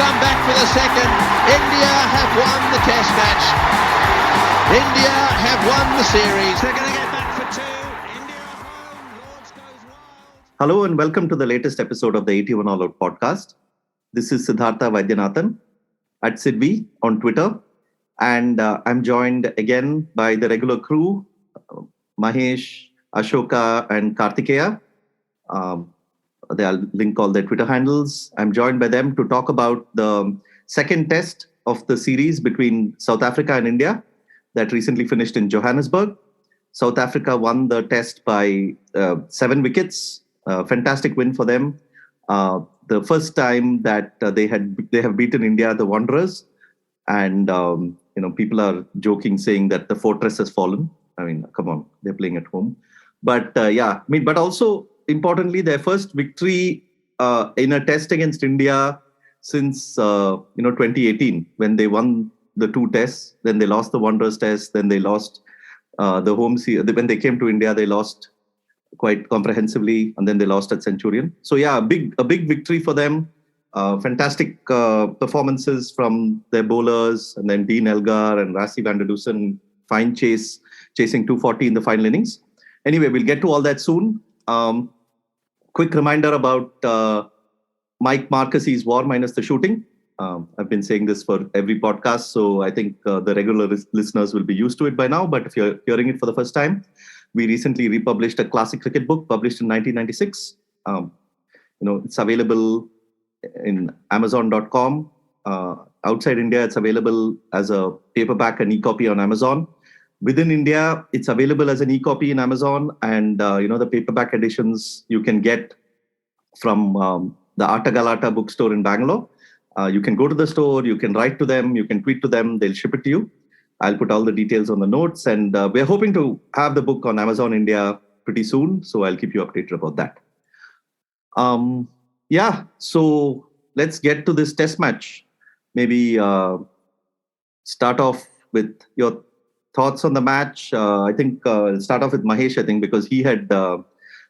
come back for the second. India have won the test match. India have won the series. They're going to get back for two. India at home. Lords goes wild. Hello and welcome to the latest episode of the 81 All Out podcast. This is Siddhartha Vaidyanathan at Sidvi on Twitter. And I'm joined again by the regular crew, Mahesh, Ashoka and Kartikeya. They'll link all their Twitter handles. I'm joined by them to talk about the second test of the series between South Africa and India that recently finished in Johannesburg. South Africa won the test by 7 wickets. Fantastic win for them. The first time that they have beaten India, the Wanderers. And people are joking, saying that the fortress has fallen. I mean, come on, they're playing at home. But but also importantly, their first victory in a test against India since 2018, when they won the 2 tests. Then they lost the Wanderers test. Then they lost the home series. When they came to India, they lost quite comprehensively, and then they lost at Centurion. So a big victory for them. Fantastic performances from their bowlers, and then Dean Elgar and Rassie van der Dusen, fine chasing 240 in the final innings. Anyway, we'll get to all that soon. Quick reminder about Mike Marquis's war minus the shooting. I've been saying this for every podcast, so I think the regular listeners will be used to it by now. But if you're hearing it for the first time, we recently republished a classic cricket book published in 1996. It's available in Amazon.com. Outside India, it's available as a paperback and e-copy on Amazon. Within India, it's available as an e-copy in Amazon, and the paperback editions you can get from the Atta Galata bookstore in Bangalore. You can go to the store, you can write to them, you can tweet to them, they'll ship it to you. I'll put all the details on the notes, and we're hoping to have the book on Amazon India pretty soon, so I'll keep you updated about that. So let's get to this test match. Maybe start off with your thoughts on the match. I think start off with Mahesh, because he had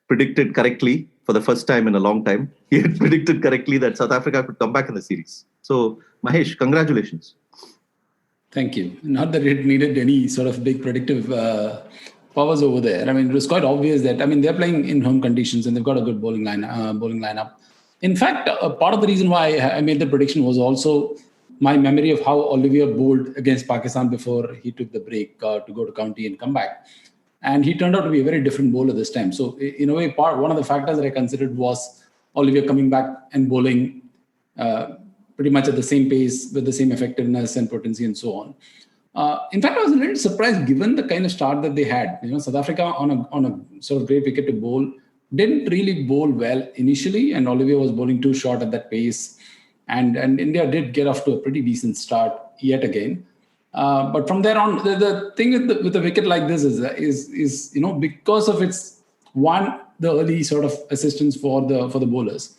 predicted correctly for the first time in a long time. He had predicted correctly that South Africa could come back in the series. So Mahesh, congratulations. Thank you. Not that it needed any sort of big predictive powers over there. I mean, it was quite obvious that, they're playing in home conditions and they've got a good bowling lineup. In fact, part of the reason why I made the prediction was also my memory of how Olivier bowled against Pakistan before he took the break to go to county and come back. And he turned out to be a very different bowler this time. So in a way, one of the factors that I considered was Olivier coming back and bowling pretty much at the same pace with the same effectiveness and potency and so on. In fact, I was a little surprised given the kind of start that they had. South Africa on a sort of great wicket to bowl didn't really bowl well initially, and Olivier was bowling too short at that pace. And India did get off to a pretty decent start yet again. But from there on, the thing with a wicket like this is because of its the early sort of assistance for the bowlers,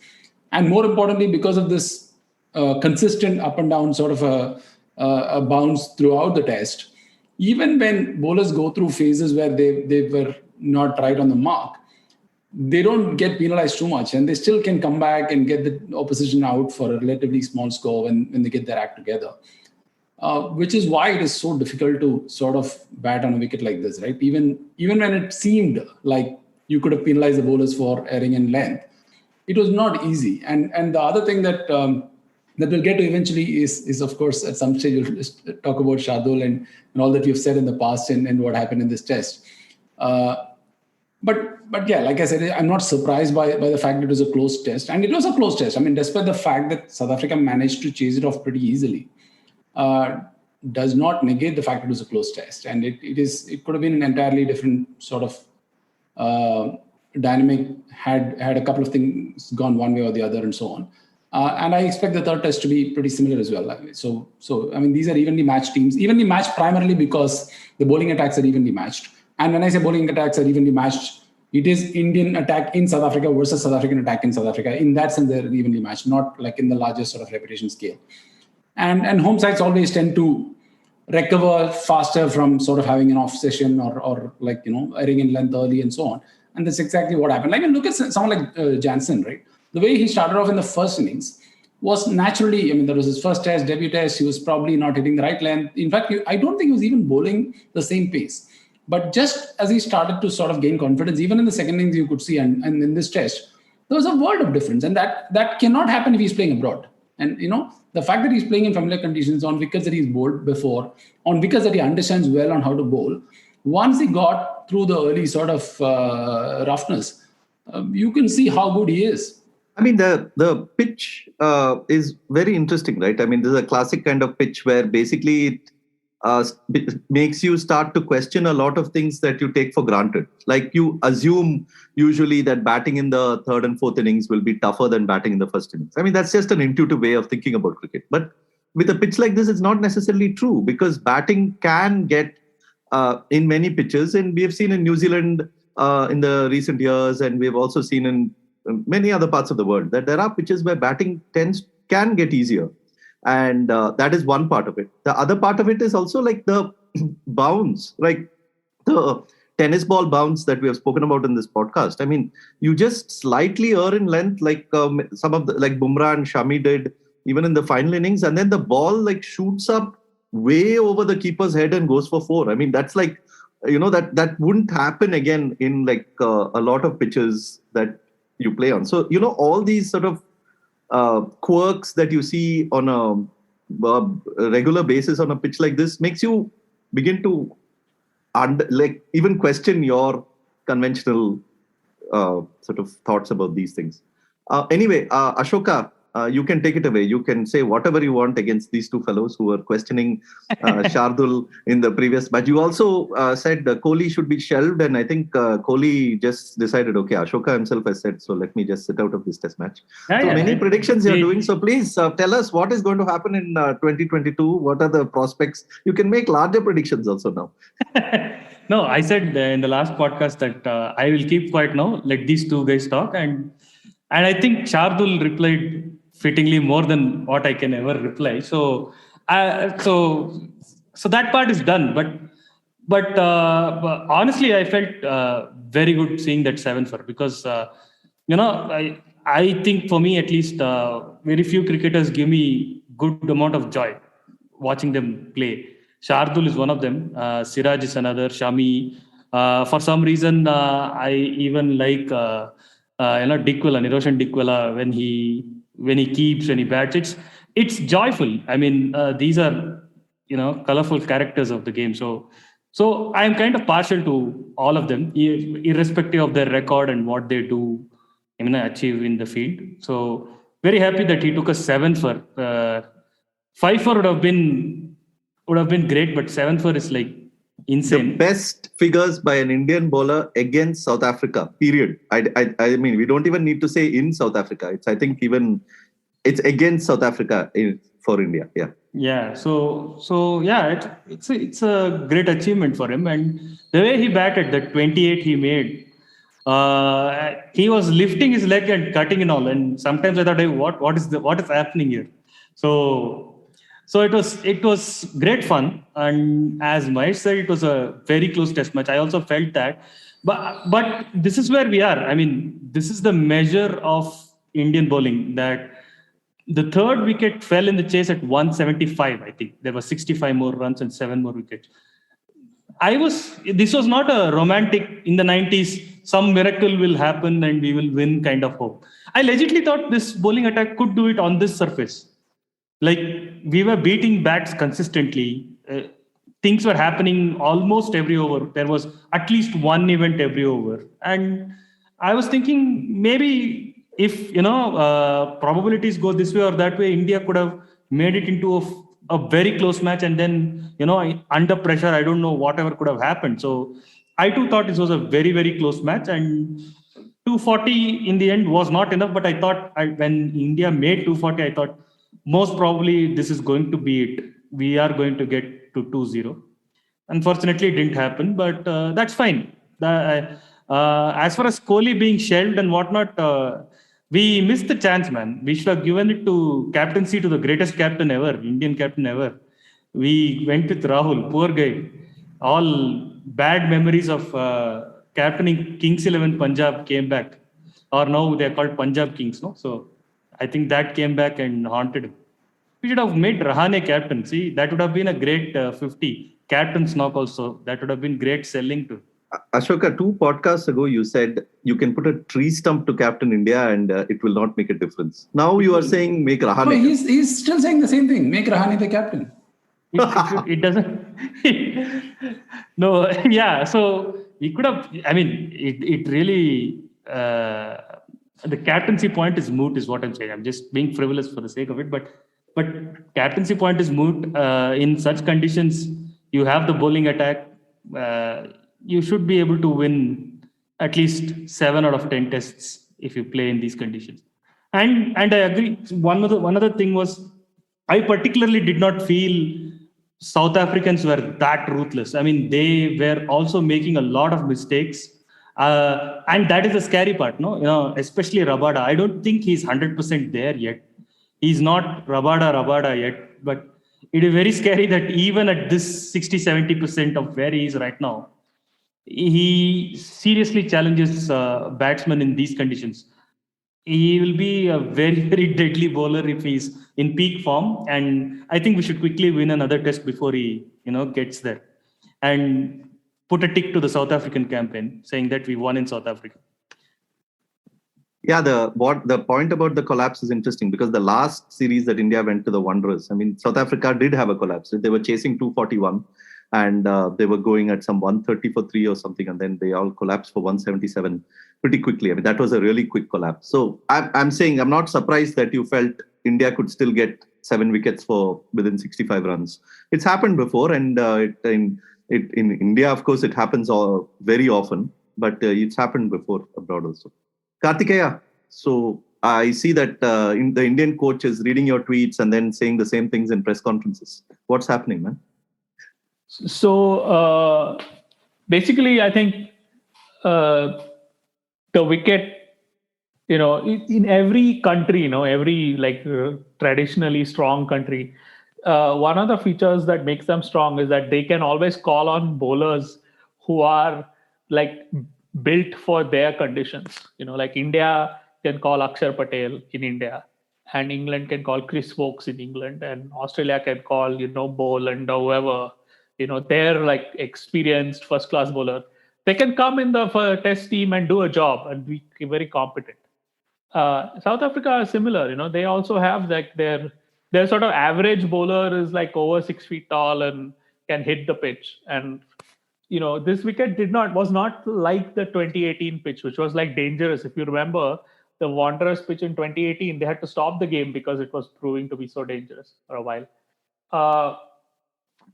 and more importantly because of this consistent up and down sort of a bounce throughout the test. Even when bowlers go through phases where they were not right on the mark, they don't get penalized too much, and they still can come back and get the opposition out for a relatively small score when they get their act together. Which is why it is so difficult to sort of bat on a wicket like this, right? Even when it seemed like you could have penalized the bowlers for erring in length, it was not easy. And the other thing that we'll get to eventually is of course, at some stage we'll just talk about Shardul and all that we've said in the past and what happened in this test. But yeah, like I said, I'm not surprised by the fact that it was a close test. And it was a close test. Despite the fact that South Africa managed to chase it off pretty easily, does not negate the fact that it was a close test. And it could have been an entirely different sort of dynamic had a couple of things gone one way or the other and so on. And I expect the third test to be pretty similar as well. So these are evenly matched teams. Evenly matched primarily because the bowling attacks are evenly matched. And when I say bowling attacks are evenly matched, it is Indian attack in South Africa versus South African attack in South Africa. In that sense, they're evenly matched, not like in the largest sort of repetition scale. And home sides always tend to recover faster from sort of having an off session or erring in length early and so on. And that's exactly what happened. Look at someone like Jansen, right? The way he started off in the first innings was naturally, that was his first test, debut test. He was probably not hitting the right length. In fact, I don't think he was even bowling the same pace. But just as he started to sort of gain confidence, even in the second innings, you could see, and in this test, there was a world of difference. And that cannot happen if he's playing abroad. And, the fact that he's playing in familiar conditions, on wickets that he's bowled before, on wickets that he understands well on how to bowl, once he got through the early sort of roughness, you can see how good he is. I mean, the pitch is very interesting, right? I mean, this is a classic kind of pitch where basically it makes you start to question a lot of things that you take for granted. Like you assume usually that batting in the third and fourth innings will be tougher than batting in the first innings. I mean, that's just an intuitive way of thinking about cricket. But with a pitch like this, it's not necessarily true, because batting can get in many pitches. And we have seen in New Zealand in the recent years, and we've also seen in many other parts of the world, that there are pitches where batting can get easier. And that is one part of it. The other part of it is also like the bounce, like the tennis ball bounce that we have spoken about in this podcast. I mean, you just slightly err in length, like some of the, like Bumrah and Shami did, even in the final innings, and then the ball like shoots up way over the keeper's head and goes for 4. I mean, that's like, that wouldn't happen again in like a lot of pitches that you play on. So, all these sort of quirks that you see on a regular basis on a pitch like this makes you begin to even question your conventional sort of thoughts about these things. Anyway, Ashoka, you can take it away. You can say whatever you want against these two fellows who were questioning Shardul in the previous match. You also said Kohli should be shelved, and I think Kohli just decided, okay, Ashoka himself has said, so let me just sit out of this test match. Many predictions you're doing. So please tell us what is going to happen in 2022. What are the prospects? You can make larger predictions also now. No, I said in the last podcast that I will keep quiet now. Let these two guys talk. And I think Shardul replied fittingly more than what I can ever reply. So that part is done. But honestly, I felt very good seeing that 7 for, because I think for me at least, very few cricketers give me good amount of joy watching them play. Shardul is one of them. Siraj is another. Shami. For some reason, I even like Dickwella, Niroshan Dickwella, when he keeps, when he bats. It's joyful. I mean, these are colorful characters of the game. So I'm kind of partial to all of them, irrespective of their record and what they do achieve in the field. So very happy that he took a 7 for. 5 for would have been great, but 7 for is like insane. The best figures by an Indian bowler against South Africa, period. I mean, we don't even need to say in South Africa. It's against South Africa for India. Yeah. Yeah. So yeah, it's a great achievement for him. And the way he batted, the 28 he made, he was lifting his leg and cutting and all. And sometimes I thought, hey, what is happening here? So it was great fun, and as Mahesh said, it was a very close test match. I also felt that, but this is where we are. I mean, this is the measure of Indian bowling, that the third wicket fell in the chase at 175. I think there were 65 more runs and 7 more wickets. This was not a romantic in the 90s. Some miracle will happen and we will win kind of hope. I legitimately thought this bowling attack could do it on this surface. Like, we were beating bats consistently. Things were happening almost every over. There was at least one event every over. And I was thinking, maybe if, probabilities go this way or that way, India could have made it into a very close match. And then, under pressure, I don't know, whatever could have happened. So I too thought this was a very, very close match. And 240 in the end was not enough. But I thought when India made 240, I thought, most probably this is going to be it. We are going to get to 2-0. Unfortunately, it didn't happen, but that's fine. As far as Kohli being shelved and whatnot, we missed the chance, man. We should have given it to captaincy to the greatest captain ever, Indian captain ever. We went with Rahul, poor guy. All bad memories of captaining Kings 11 Punjab came back. Or now they are called Punjab Kings, no? So I think that came back and haunted him. We should have made Rahane captain. See, that would have been a great 50. Captain's knock also. That would have been great selling to. Ashoka, 2 podcasts ago, you said you can put a tree stump to captain India and it will not make a difference. Now you are saying make Rahane. No, he's still saying the same thing. Make Rahane the captain. It doesn't. No, yeah. So he could have. I mean, it really. The captaincy point is moot, is what I'm saying. I'm just being frivolous for the sake of it, but captaincy point is moot. In such conditions, you have the bowling attack. You should be able to win at least 7 out of 10 tests if you play in these conditions. And I agree. One other thing was, I particularly did not feel South Africans were that ruthless. I mean, they were also making a lot of mistakes. And that is the scary part, no? Especially Rabada. I don't think he's 100% there yet. He's not Rabada yet. But it is very scary that even at this 60-70% of where he is right now, he seriously challenges batsmen in these conditions. He will be a very, very deadly bowler if he's in peak form. And I think we should quickly win another test before he, gets there. And put a tick to the South African campaign, saying that we won in South Africa. Yeah, the point about the collapse is interesting because the last series that India went to the Wanderers, I mean, South Africa did have a collapse. They were chasing 241 and they were going at some 130 for 3 or something, and then they all collapsed for 177 pretty quickly. I mean, that was a really quick collapse. So I'm saying I'm not surprised that you felt India could still get 7 wickets for within 65 runs. It's happened before, and in India, of course, it happens very often, but it's happened before abroad also. Kartikeya, so I see that the Indian coach is reading your tweets and then saying the same things in press conferences. What's happening, man? So basically, I think the wicket, in every country, every traditionally strong country, one of the features that makes them strong is that they can always call on bowlers who are built for their conditions. Like India can call Akshar Patel in India, and England can call Chris Wokes in England, and Australia can call, Boland or whoever, they're experienced first-class bowler. They can come in the test team and do a job and be very competent. South Africa is similar. They also have their sort of average bowler is over 6 feet tall and can hit the pitch. And this wicket was not like the 2018 pitch, which was dangerous. If you remember the Wanderers pitch in 2018, they had to stop the game because it was proving to be so dangerous for a while.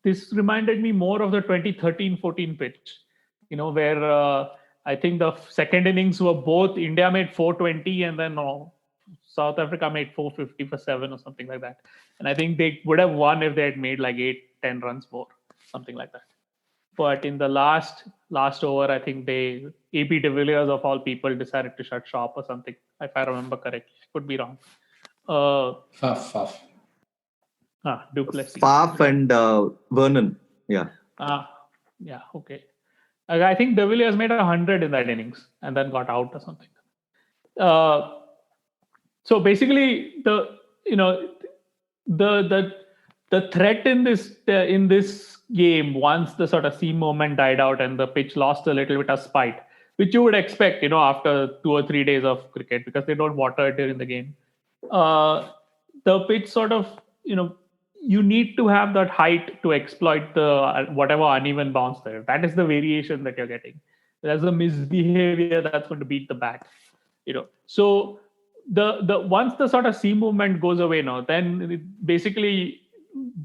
This reminded me more of the 2013-14 pitch, where I think the second innings were both India made 420 and then South Africa made 450 for 7 or something like that. And I think they would have won if they had made 8-10 runs more, something like that. But in the last over, I think AB de Villiers of all people decided to shut shop or something, if I remember correctly. I could be wrong. Faf. Du Plessis. Faf and Vernon. Yeah. Yeah. Okay. I think de Villiers made 100 in that innings and then got out or something. So basically, the threat in this game, once the sort of seam moment died out and the pitch lost a little bit of spite, which you would expect, after 2 or 3 days of cricket, because they don't water it during the game. The pitch sort of, you need to have that height to exploit the whatever uneven bounce there. That is the variation that you're getting. There's a misbehavior that's going to beat the bat. So the once the sort of seam movement goes away now, then basically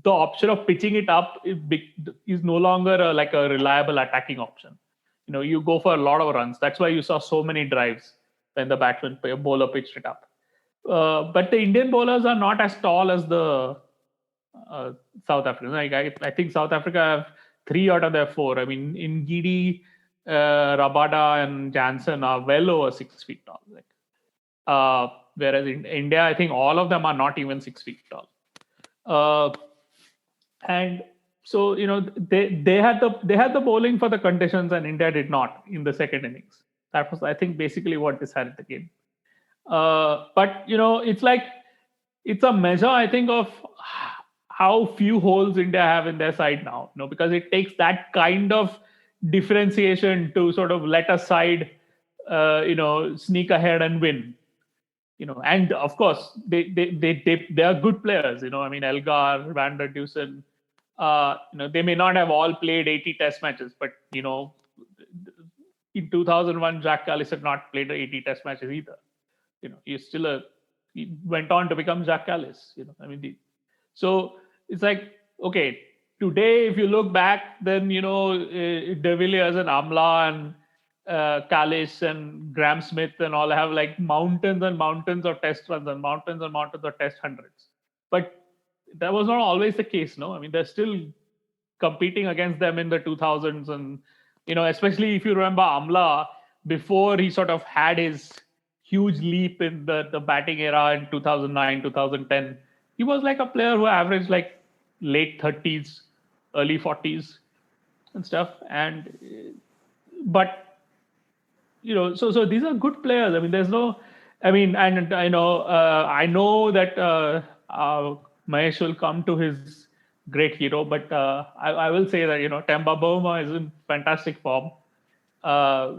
the option of pitching it up is no longer a reliable attacking option. You go for a lot of runs. That's why you saw so many drives when the bowler pitched it up. But the Indian bowlers are not as tall as the South Africans. I think South Africa have 3 out of their 4. I mean, in Gidi, Rabada and Jansen are well over 6 feet tall. Whereas in India, I think all of them are not even 6 feet tall. And so they had the bowling for the conditions, and India did not in the second innings. That was, I think, basically what decided the game. But it's a measure, I think, of how few holes India have in their side now. Because it takes that kind of differentiation to sort of let a side, sneak ahead and win. And of course they are good players. I mean, Elgar, Van der Dusen. They may not have all played 80 Test matches, but in 2001, Jack Callis had not played 80 Test matches either. He went on to become Jack Callis. So it's like, okay, today if you look back, then De Villiers and Amla and Callis and Graham Smith and all have like mountains and mountains of Test runs and mountains of Test hundreds. But that was not always the case, no? I mean, they're still competing against them in the 2000s, and especially if you remember Amla, before he sort of had his huge leap in the batting era in 2009, 2010, he was like a player who averaged like late 30s, early 40s and stuff. But so these are good players. I mean, and I know that Mahesh will come to his great hero, but I will say that Temba Bavuma is in fantastic form,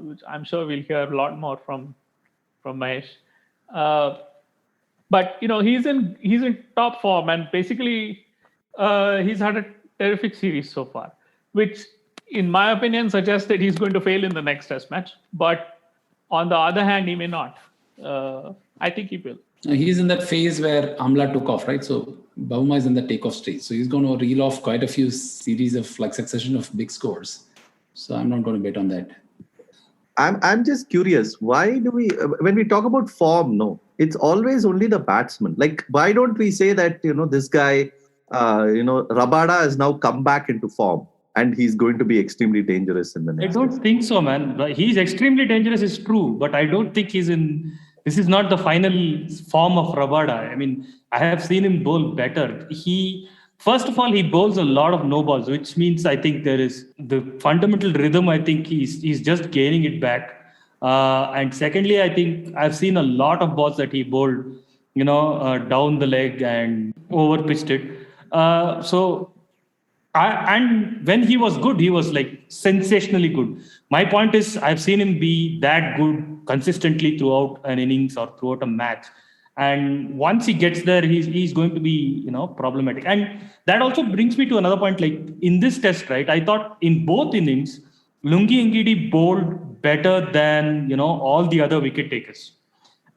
which I'm sure we'll hear a lot more from Mahesh. But he's in top form, and basically he's had a terrific series so far, which in my opinion suggests that he's going to fail in the next Test match. But on the other hand, he may not. I think he will. He's in that phase where Amla took off, right? So Bavuma is in the takeoff stage. So he's going to reel off quite a few series of like succession of big scores. So I'm not going to bet on that. I'm just curious. Why do we, when we talk about form, it's always only the batsman. Like, why don't we say that, this guy, Rabada has now come back into form and he's going to be extremely dangerous in the next. I don't think so, man. He's extremely dangerous is true, but I don't think this is not the final form of Rabada. I mean, I have seen him bowl better. First of all, he bowls a lot of no balls, which means I think there is the fundamental rhythm. I think he's just gaining it back. And secondly, I think I've seen a lot of balls that he bowled, down the leg and over pitched it. And when he was good, he was like sensationally good. My point is, I've seen him be that good consistently throughout an innings or throughout a match. And once he gets there, he's going to be, problematic. And that also brings me to another point. Like in this Test, right? I thought in both innings, Lungi Ngidi bowled better than, all the other wicket takers.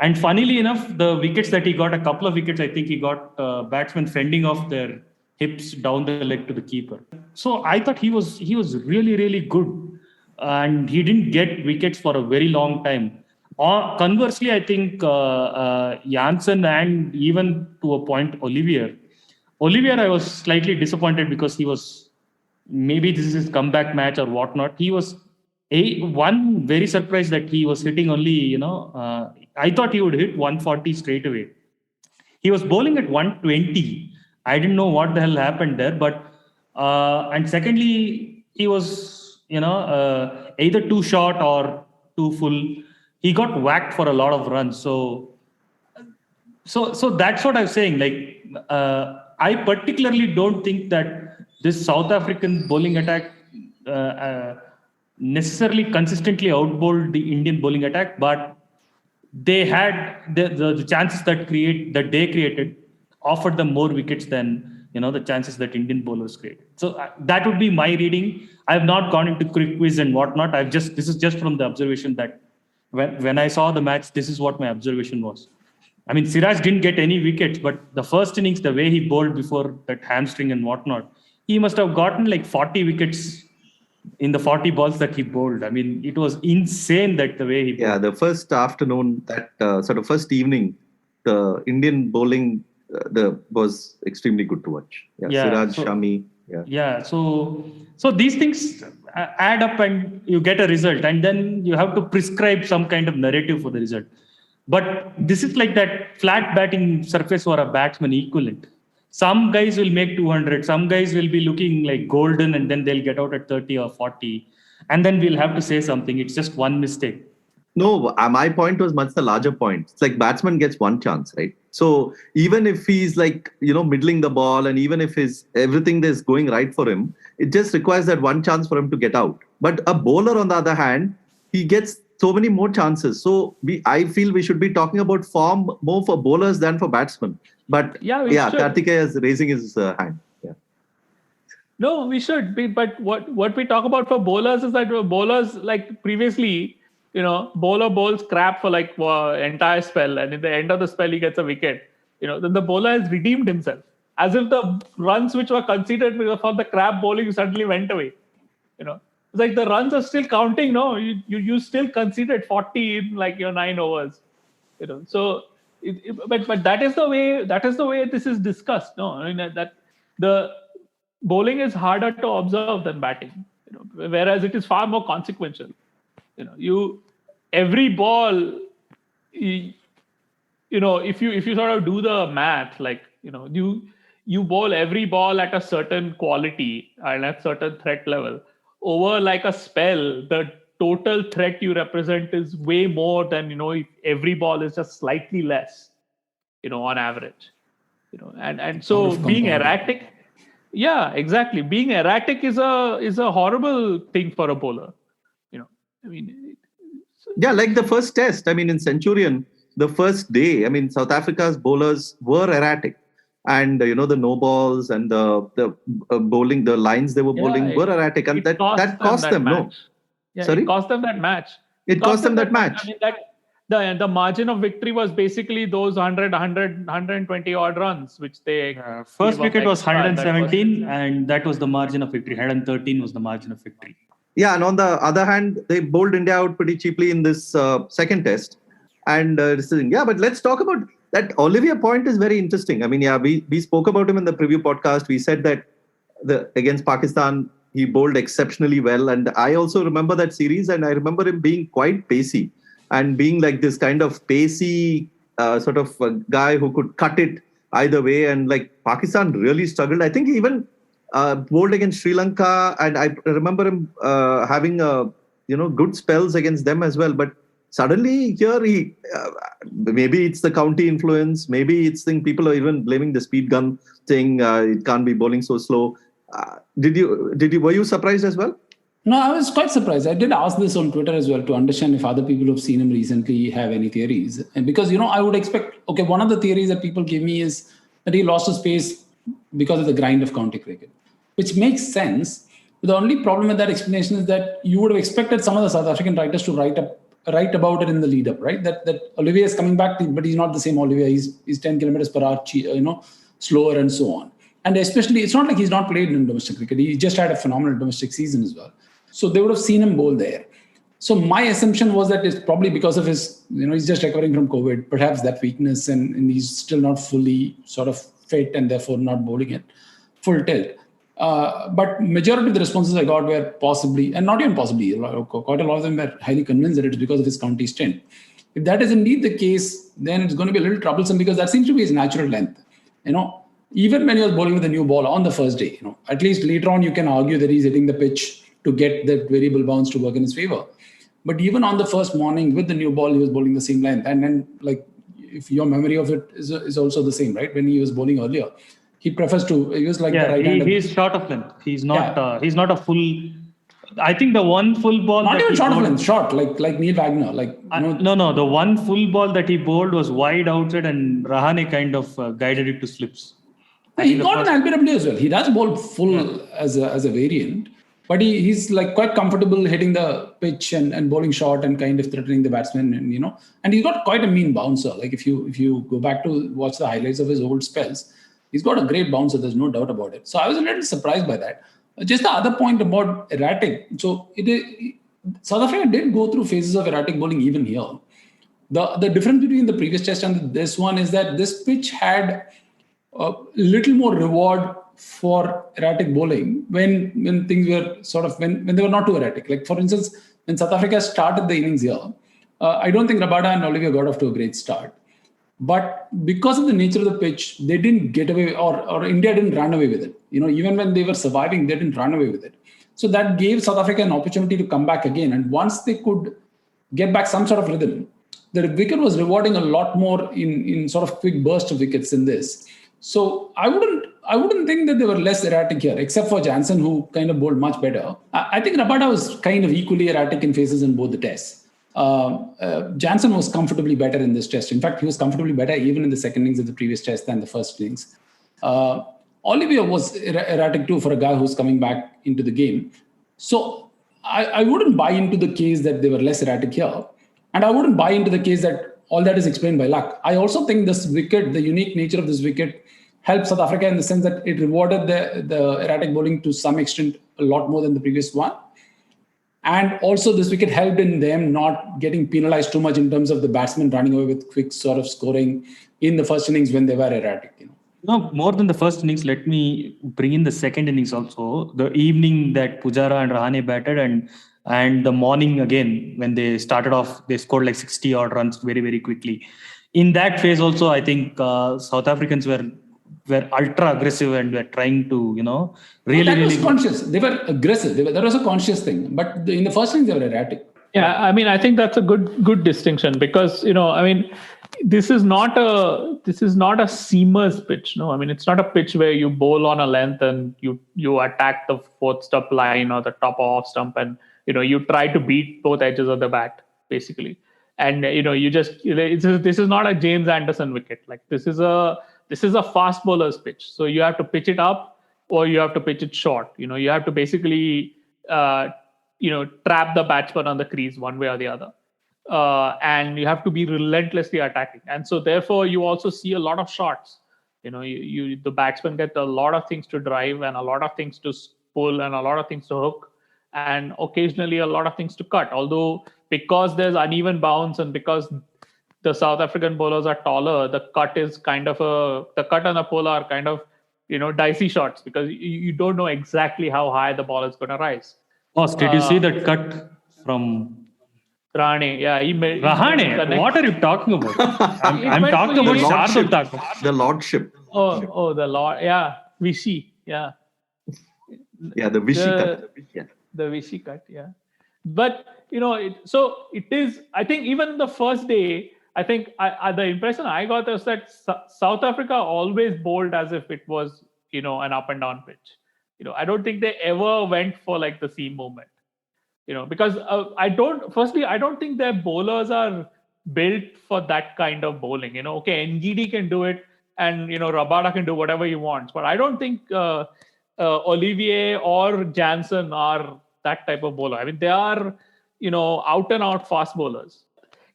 And funnily enough, the wickets that he got, a couple of wickets, I think he got batsmen fending off their hips down the leg to the keeper. So I thought he was really, really good. And he didn't get wickets for a very long time. Conversely, I think Janssen and even to a point Olivier, I was slightly disappointed because he was, maybe this is his comeback match or whatnot. He was one very surprised that he was hitting only, I thought he would hit 140 straight away. He was bowling at 120. I didn't know what the hell happened there. But, and secondly, he was, either too short or too full. He got whacked for a lot of runs. So that's what I'm saying. Like, I particularly don't think that this South African bowling attack necessarily consistently outbowled the Indian bowling attack, but they had the chances that they created offered them more wickets than the chances that Indian bowlers created. So that would be my reading. I have not gone into quick quiz and whatnot. This is just from the observation that when I saw the match, this is what my observation was. I mean, Siraj didn't get any wickets, but the first innings, the way he bowled before that hamstring and whatnot, he must have gotten like 40 wickets in the 40 balls that he bowled. I mean, it was insane that the way he bowled. Yeah, the first afternoon, that sort of first evening, the Indian bowling was extremely good to watch. Siraj, Shami. Yeah. So these things add up and you get a result, and then you have to prescribe some kind of narrative for the result. But this is like that flat batting surface for a batsman equivalent. Some guys will make 200. Some guys will be looking like golden, and then they'll get out at 30 or 40. And then we'll have to say something. It's just one mistake. No, my point was much the larger point. It's like batsman gets one chance, right? So even if he's like, middling the ball, and even if everything is going right for him, it just requires that one chance for him to get out. But a bowler, on the other hand, he gets so many more chances. So I feel we should be talking about form more for bowlers than for batsmen. But Karthikeya is raising his hand. Yeah. No, we should be. But what we talk about for bowlers is that bowlers, like previously, bowler bowls crap for like entire spell, and in the end of the spell he gets a wicket. Then the bowler has redeemed himself, as if the runs which were considered for the crap bowling suddenly went away. It's like the runs are still counting. No, you still conceded 40 in like your 9 overs. So, but that is the way this is discussed. No, I mean that the bowling is harder to observe than batting. Whereas it is far more consequential. Every ball, if you sort of do the math, like, you bowl every ball at a certain quality and at certain threat level over like a spell, the total threat you represent is way more than, if every ball is just slightly less, on average, and so being erratic. Yeah, exactly. Being erratic is a horrible thing for a bowler. Like the first test. In Centurion, the first day, South Africa's bowlers were erratic, and the no balls and the bowling, the lines they were bowling were erratic, and that cost them. No, sorry, it cost them that match. It cost them that match. The margin of victory was basically those 120 odd runs, which they first wicket was 117, and that was the margin of victory. 113 was the margin of victory. Yeah, and on the other hand, they bowled India out pretty cheaply in this second test. And but let's talk about that. Olivier point is very interesting. We spoke about him in the preview podcast. We said that against Pakistan, he bowled exceptionally well. And I also remember that series, and I remember him being quite pacey and being like this kind of pacey sort of guy who could cut it either way. And like Pakistan really struggled. I think he even bowled against Sri Lanka, and I remember him having good spells against them as well. But suddenly here he maybe it's the county influence, maybe it's people are even blaming the speed gun, saying it can't be bowling so slow. Were you surprised as well? No, I was quite surprised. I did ask this on Twitter as well to understand if other people who've seen him recently have any theories. And because, I would expect, one of the theories that people give me is that he lost his pace because of the grind of county cricket, which makes sense. The only problem with that explanation is that you would have expected some of the South African writers to write about it in the lead up, right? That Olivier is coming back, but he's not the same Olivier. He's 10 kilometers per hour, slower and so on. And especially, it's not like he's not played in domestic cricket. He just had a phenomenal domestic season as well. So they would have seen him bowl there. So my assumption was that it's probably because of his, he's just recovering from COVID, perhaps that weakness, and he's still not fully sort of fit and therefore not bowling it full tilt. But majority of the responses I got were possibly, and not even possibly, quite a lot of them were highly convinced that it's because of his county stint. If that is indeed the case, then it's going to be a little troublesome because that seems to be his natural length. Even when he was bowling with a new ball on the first day, at least later on you can argue that he's hitting the pitch to get that variable bounce to work in his favor. But even on the first morning with the new ball, he was bowling the same length. And then, like, if your memory of it is also the same, right? When he was bowling earlier, he prefers to, he was like the right hand. He's short of length. He's not. He's not a full. I think the one full ball. Not even short of length. Short, like Neil Wagner. No. The one full ball that he bowled was wide outside, and Rahane kind of guided it to slips. He got an LBW as well. He does bowl full as a variant. But he's like quite comfortable hitting the pitch and bowling short and kind of threatening the batsman, and he's got quite a mean bouncer. Like if you go back to watch the highlights of his old spells, he's got a great bouncer. There's no doubt about it. So I was a little surprised by that. Just the other point about erratic. So South Africa did go through phases of erratic bowling even here. The difference between the previous test and this one is that this pitch had a little more reward for erratic bowling when things were sort of when they were not too erratic. Like for instance, when South Africa started the innings here, I don't think Rabada and Olivier got off to a great start. But because of the nature of the pitch, they didn't get away, or India didn't run away with it. Even when they were surviving, they didn't run away with it. So that gave South Africa an opportunity to come back again. And once they could get back some sort of rhythm. The wicket was rewarding a lot more in sort of quick burst of wickets in this. So I wouldn't think that they were less erratic here, except for Jansen, who kind of bowled much better. I think Rabada was kind of equally erratic in phases in both the tests. Jansen was comfortably better in this test. In fact, he was comfortably better even in the second innings of the previous test than the first innings. Olivier was erratic too for a guy who's coming back into the game. So I wouldn't buy into the case that they were less erratic here. And I wouldn't buy into the case that all that is explained by luck. I also think this wicket, the unique nature of this wicket, helped South Africa in the sense that it rewarded the erratic bowling to some extent a lot more than the previous one. And also this wicket helped in them not getting penalized too much in terms of the batsmen running away with quick sort of scoring in the first innings when they were erratic. No, more than the first innings, let me bring in the second innings also. The evening that Pujara and Rahane batted and the morning again, when they started off, they scored like 60 odd runs very, very quickly. In that phase also, I think South Africans were ultra aggressive and were trying to, really, that really was conscious. They were aggressive. That was a conscious thing. But in the first innings, they were erratic. Yeah, I mean, I think that's a good distinction because this is not a seamers pitch. No, I mean it's not a pitch where you bowl on a length and you attack the fourth stump line or the top off stump and you try to beat both edges of the bat basically. And this is not a James Anderson wicket. Like this is a fast bowler's pitch. So you have to pitch it up or you have to pitch it short. You have to basically trap the batsman on the crease one way or the other. And you have to be relentlessly attacking. And so therefore you also see a lot of shots. The batsman get a lot of things to drive and a lot of things to pull and a lot of things to hook and occasionally a lot of things to cut. Although because there's uneven bounce and because the South African bowlers are taller, the cut and the pull are kind of, dicey shots because you don't know exactly how high the ball is going to rise. Boss, did you see that cut from Rahane? Yeah, Rahane? What are you talking about? I'm talking about Shardul. The lordship. Oh, the Lord. Yeah, Vichy. Yeah. Yeah, the Vichy cut. The Vichy cut, yeah. But, so it is, I think even the first day, I think the impression I got was that South Africa always bowled as if it was, an up and down pitch. I don't think they ever went for like the seam movement, because I don't think their bowlers are built for that kind of bowling. Okay, NGD can do it and, Rabada can do whatever he wants, but I don't think Olivier or Jansen are that type of bowler. I mean, they are, out and out fast bowlers.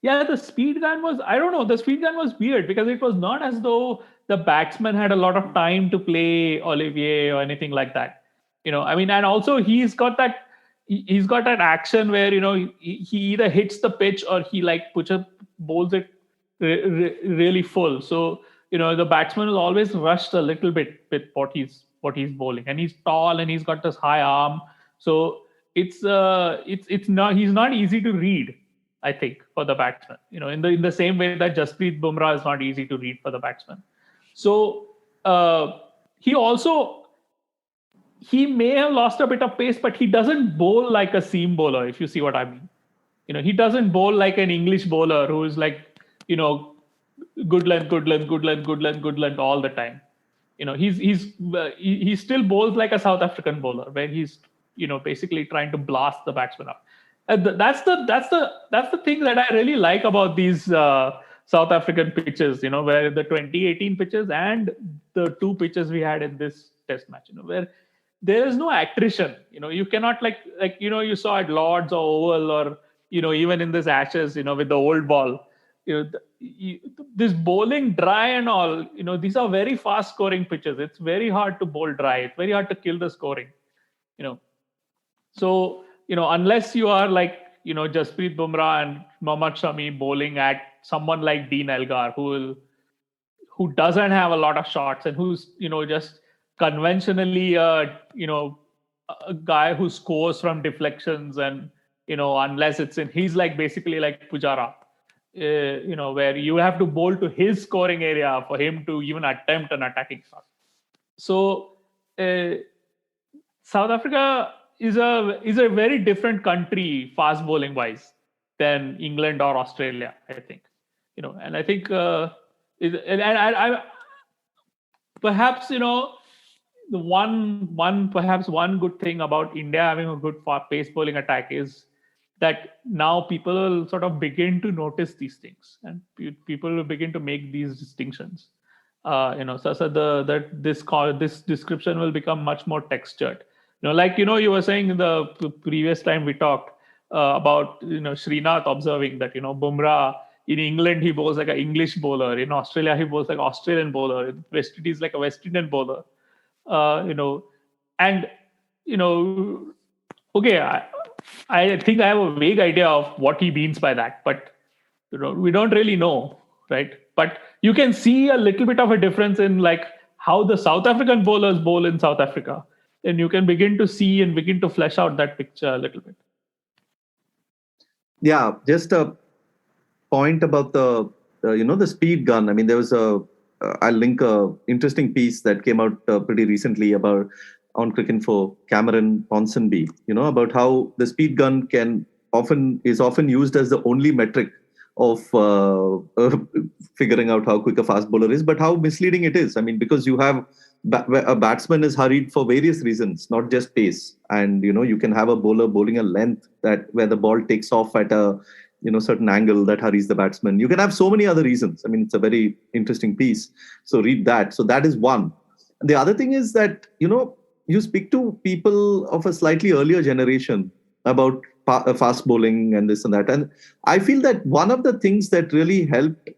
Yeah, the speed gun was, I don't know, the speed gun was weird because it was not as though the batsman had a lot of time to play Olivier or anything like that. And also he's got that action where, he either hits the pitch or he bowls it really full. So, the batsman is always rushed a little bit with what he's bowling, and he's tall and he's got this high arm. So he's not easy to read, I think, for the batsman, in the same way that Jasprit Bumrah is not easy to read for the batsman. So he may have lost a bit of pace, but he doesn't bowl like a seam bowler, if you see what I mean. He doesn't bowl like an English bowler who is like, good length all the time. He still bowls like a South African bowler where he's, basically trying to blast the batsman up. And that's the thing that I really like about these South African pitches, where the 2018 pitches and the two pitches we had in this test match, where there is no attrition. You cannot you saw at Lords or Oval or, even in this Ashes, with the old ball, this bowling dry and all, these are very fast scoring pitches. It's very hard to bowl dry. It's very hard to kill the scoring, So, unless you are like, Jasprit Bumrah and Mohammad Shami bowling at someone like Dean Elgar, who doesn't have a lot of shots and who's, just conventionally, a guy who scores from deflections and, unless he's like basically like Pujara, where you have to bowl to his scoring area for him to even attempt an attacking shot. So South Africa is a very different country fast bowling wise. than England or Australia, I think. And I think I perhaps the one good thing about India having a good pace bowling attack is that now people will sort of begin to notice these things, and people will begin to make these distinctions. This description will become much more textured. You were saying in the previous time we talked about Srinath observing that Bumrah in England he bowls like an English bowler, in Australia he bowls like an Australian bowler, in West Indies like a West Indian bowler. Okay, I think I have a vague idea of what he means by that, but we don't really know, right? But you can see a little bit of a difference in like how the South African bowlers bowl in South Africa, and you can begin to see and begin to flesh out that picture a little bit. Yeah, just a point about the speed gun. I mean, there was I'll link a interesting piece that came out pretty recently on Cricinfo, Cameron Ponsonby, about how the speed gun is often used as the only metric of figuring out how quick a fast bowler is, but how misleading it is. I mean, because you have a batsman is hurried for various reasons, not just pace. And, you can have a bowler bowling a length where the ball takes off at a certain angle that hurries the batsman. You can have so many other reasons. I mean, it's a very interesting piece. So read that. So that is one. The other thing is that, you speak to people of a slightly earlier generation about fast bowling and this and that. And I feel that one of the things that really helped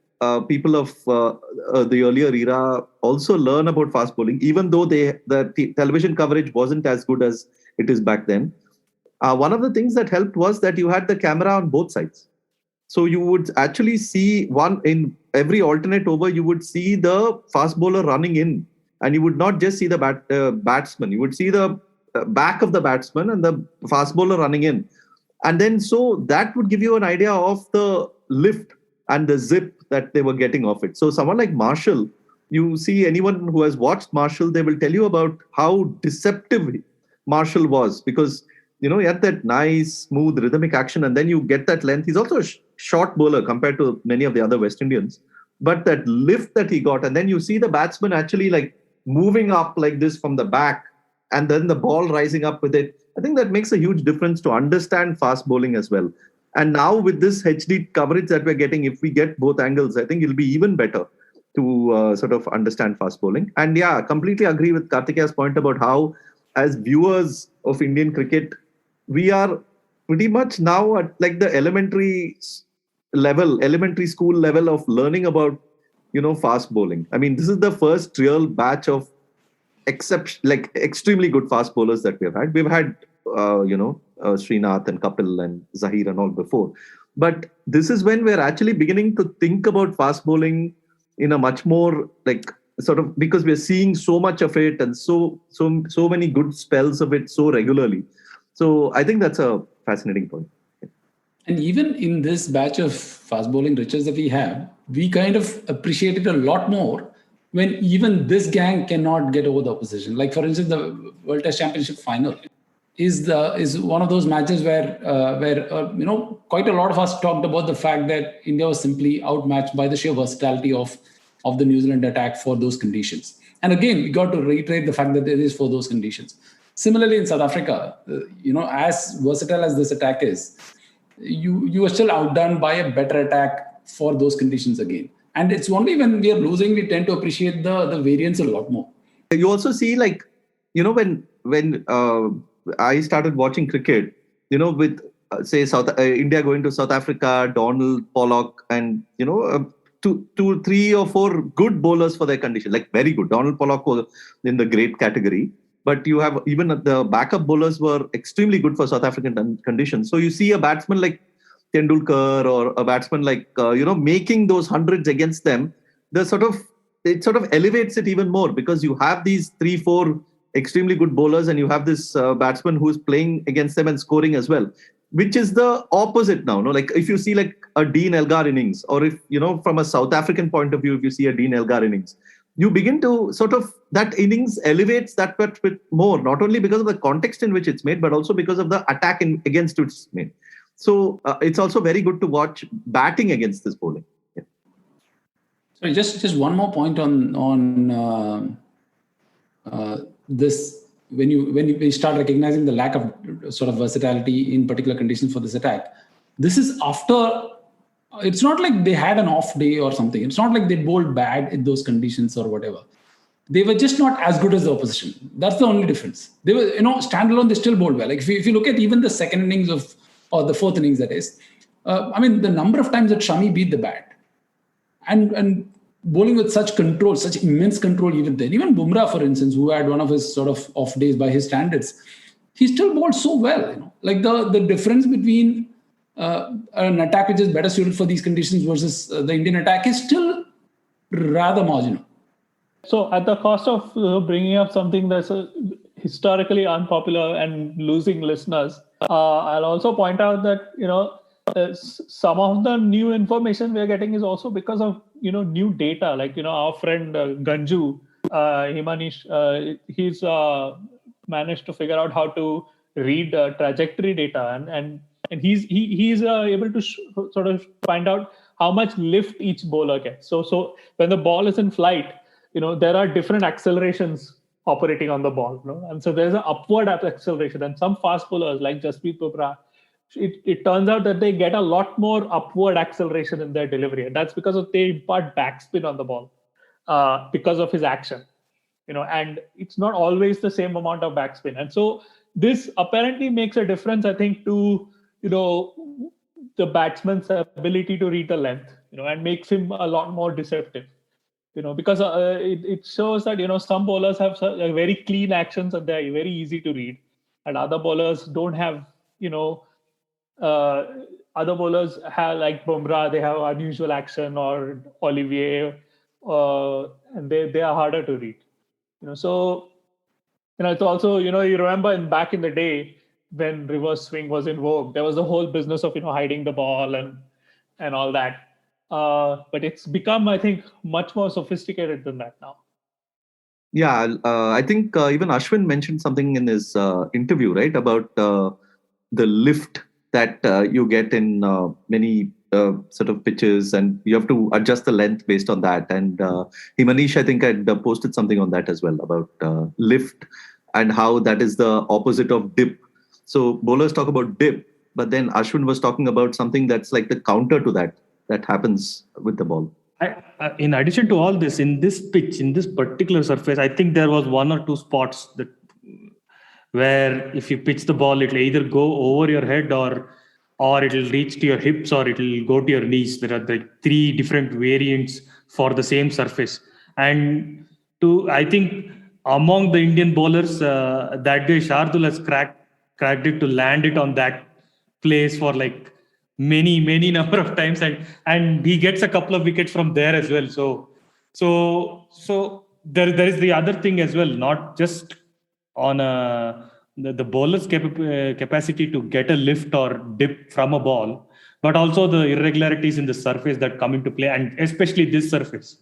people of the earlier era also learn about fast bowling, even though the television coverage wasn't as good as it is back then. One of the things that helped was that you had the camera on both sides. So you would actually see in every alternate over, you would see the fast bowler running in, and you would not just see the batsman. You would see the back of the batsman and the fast bowler running in. And then so that would give you an idea of the lift and the zip that they were getting off it. So someone like Marshall, you see anyone who has watched Marshall, they will tell you about how deceptive Marshall was, because he had that nice, smooth, rhythmic action, and then you get that length. He's also a short bowler compared to many of the other West Indians. But that lift that he got, and then you see the batsman actually like moving up like this from the back, and then the ball rising up with it. I think that makes a huge difference to understand fast bowling as well. And now with this HD coverage that we're getting, if we get both angles, I think it'll be even better to sort of understand fast bowling. And yeah, completely agree with Kartikeya's point about how, as viewers of Indian cricket, we are pretty much now at like the elementary school level of learning about, fast bowling. I mean, this is the first real batch of extremely good fast bowlers that we've had. We've had, Srinath and Kapil and Zahir and all before. But this is when we're actually beginning to think about fast bowling in a much more because we're seeing so much of it and so many good spells of it so regularly. So I think that's a fascinating point. And even in this batch of fast bowling riches that we have, we kind of appreciate it a lot more when even this gang cannot get over the opposition. Like, for instance, the World Test Championship final is one of those matches where quite a lot of us talked about the fact that India was simply outmatched by the sheer versatility of the New Zealand attack for those conditions. And again, we got to reiterate the fact that it is for those conditions. Similarly, in South Africa, as versatile as this attack is, you are still outdone by a better attack for those conditions again. And it's only when we are losing, we tend to appreciate the variance a lot more. You also see, when I started watching cricket, with say India going to South Africa, Donald, Pollock, and two, 3 or 4 good bowlers for their condition, like very good. Donald Pollock was in the great category, but you have even the backup bowlers were extremely good for South African conditions. So you see a batsman like Tendulkar or a batsman like making those hundreds against them, it sort of elevates it even more, because you have these 3, 4 extremely good bowlers, and you have this batsman who's playing against them and scoring as well, which is the opposite now. No, like if you see like a Dean Elgar innings, or if from a South African point of view, if you see a Dean Elgar innings, you begin to that innings elevates that bit more, not only because of the context in which it's made, but also because of the attack against which it's made. So it's also very good to watch batting against this bowling. Yeah. Sorry, just one more point on this. When you start recognizing the lack of sort of versatility in particular conditions for this attack, this is after. It's not like they had an off day or something. It's not like they bowled bad in those conditions or whatever. They were just not as good as the opposition. That's the only difference. They were, standalone, they still bowled well. Like if you look at even the second innings or the fourth innings, that is, the number of times that Shami beat the bat and bowling with such control, such immense control even then. Even Bumrah, for instance, who had one of his sort of off days by his standards, he still bowled so well. Like the difference between an attack which is better suited for these conditions versus the Indian attack is still rather marginal. So at the cost of bringing up something that's historically unpopular and losing listeners, I'll also point out that, some of the new information we're getting is also because of, new data. Like, our friend Ganju, Himanish, he's managed to figure out how to read trajectory data. And he's able to sort of find out how much lift each bowler gets. So when the ball is in flight, there are different accelerations operating on the ball, and so there's an upward acceleration. And some fast bowlers like Jasprit Bumrah, it turns out that they get a lot more upward acceleration in their delivery, and that's because they impart backspin on the ball because of his action, and it's not always the same amount of backspin. And so this apparently makes a difference, I think, to the batsman's ability to read the length, and makes him a lot more deceptive. Because it shows that, some bowlers have very clean actions and they're very easy to read. And other bowlers don't have, other bowlers have, like Bumrah, they have unusual action, or Olivier, and they are harder to read. So, it's also, you remember back in the day when reverse swing was in vogue, there was the whole business of, hiding the ball and all that. But it's become, I think, much more sophisticated than that now. Yeah, I think even Ashwin mentioned something in his interview, right, about the lift that you get in many sort of pitches, and you have to adjust the length based on that. And Himanish, I think, had posted something on that as well about lift and how that is the opposite of dip. So bowlers talk about dip, but then Ashwin was talking about something that's like the counter to that happens with the ball. In addition to all this, in this pitch, in this particular surface, I think there was one or two spots where if you pitch the ball, it'll either go over your head or it'll reach to your hips or it'll go to your knees. There are the three different variants for the same surface. And I think among the Indian bowlers, that day Shardul has cracked it to land it on that place for like many number of times, and he gets a couple of wickets from there as well. So there is the other thing as well, not just on the bowler's capacity to get a lift or dip from a ball, but also the irregularities in the surface that come into play, and especially this surface.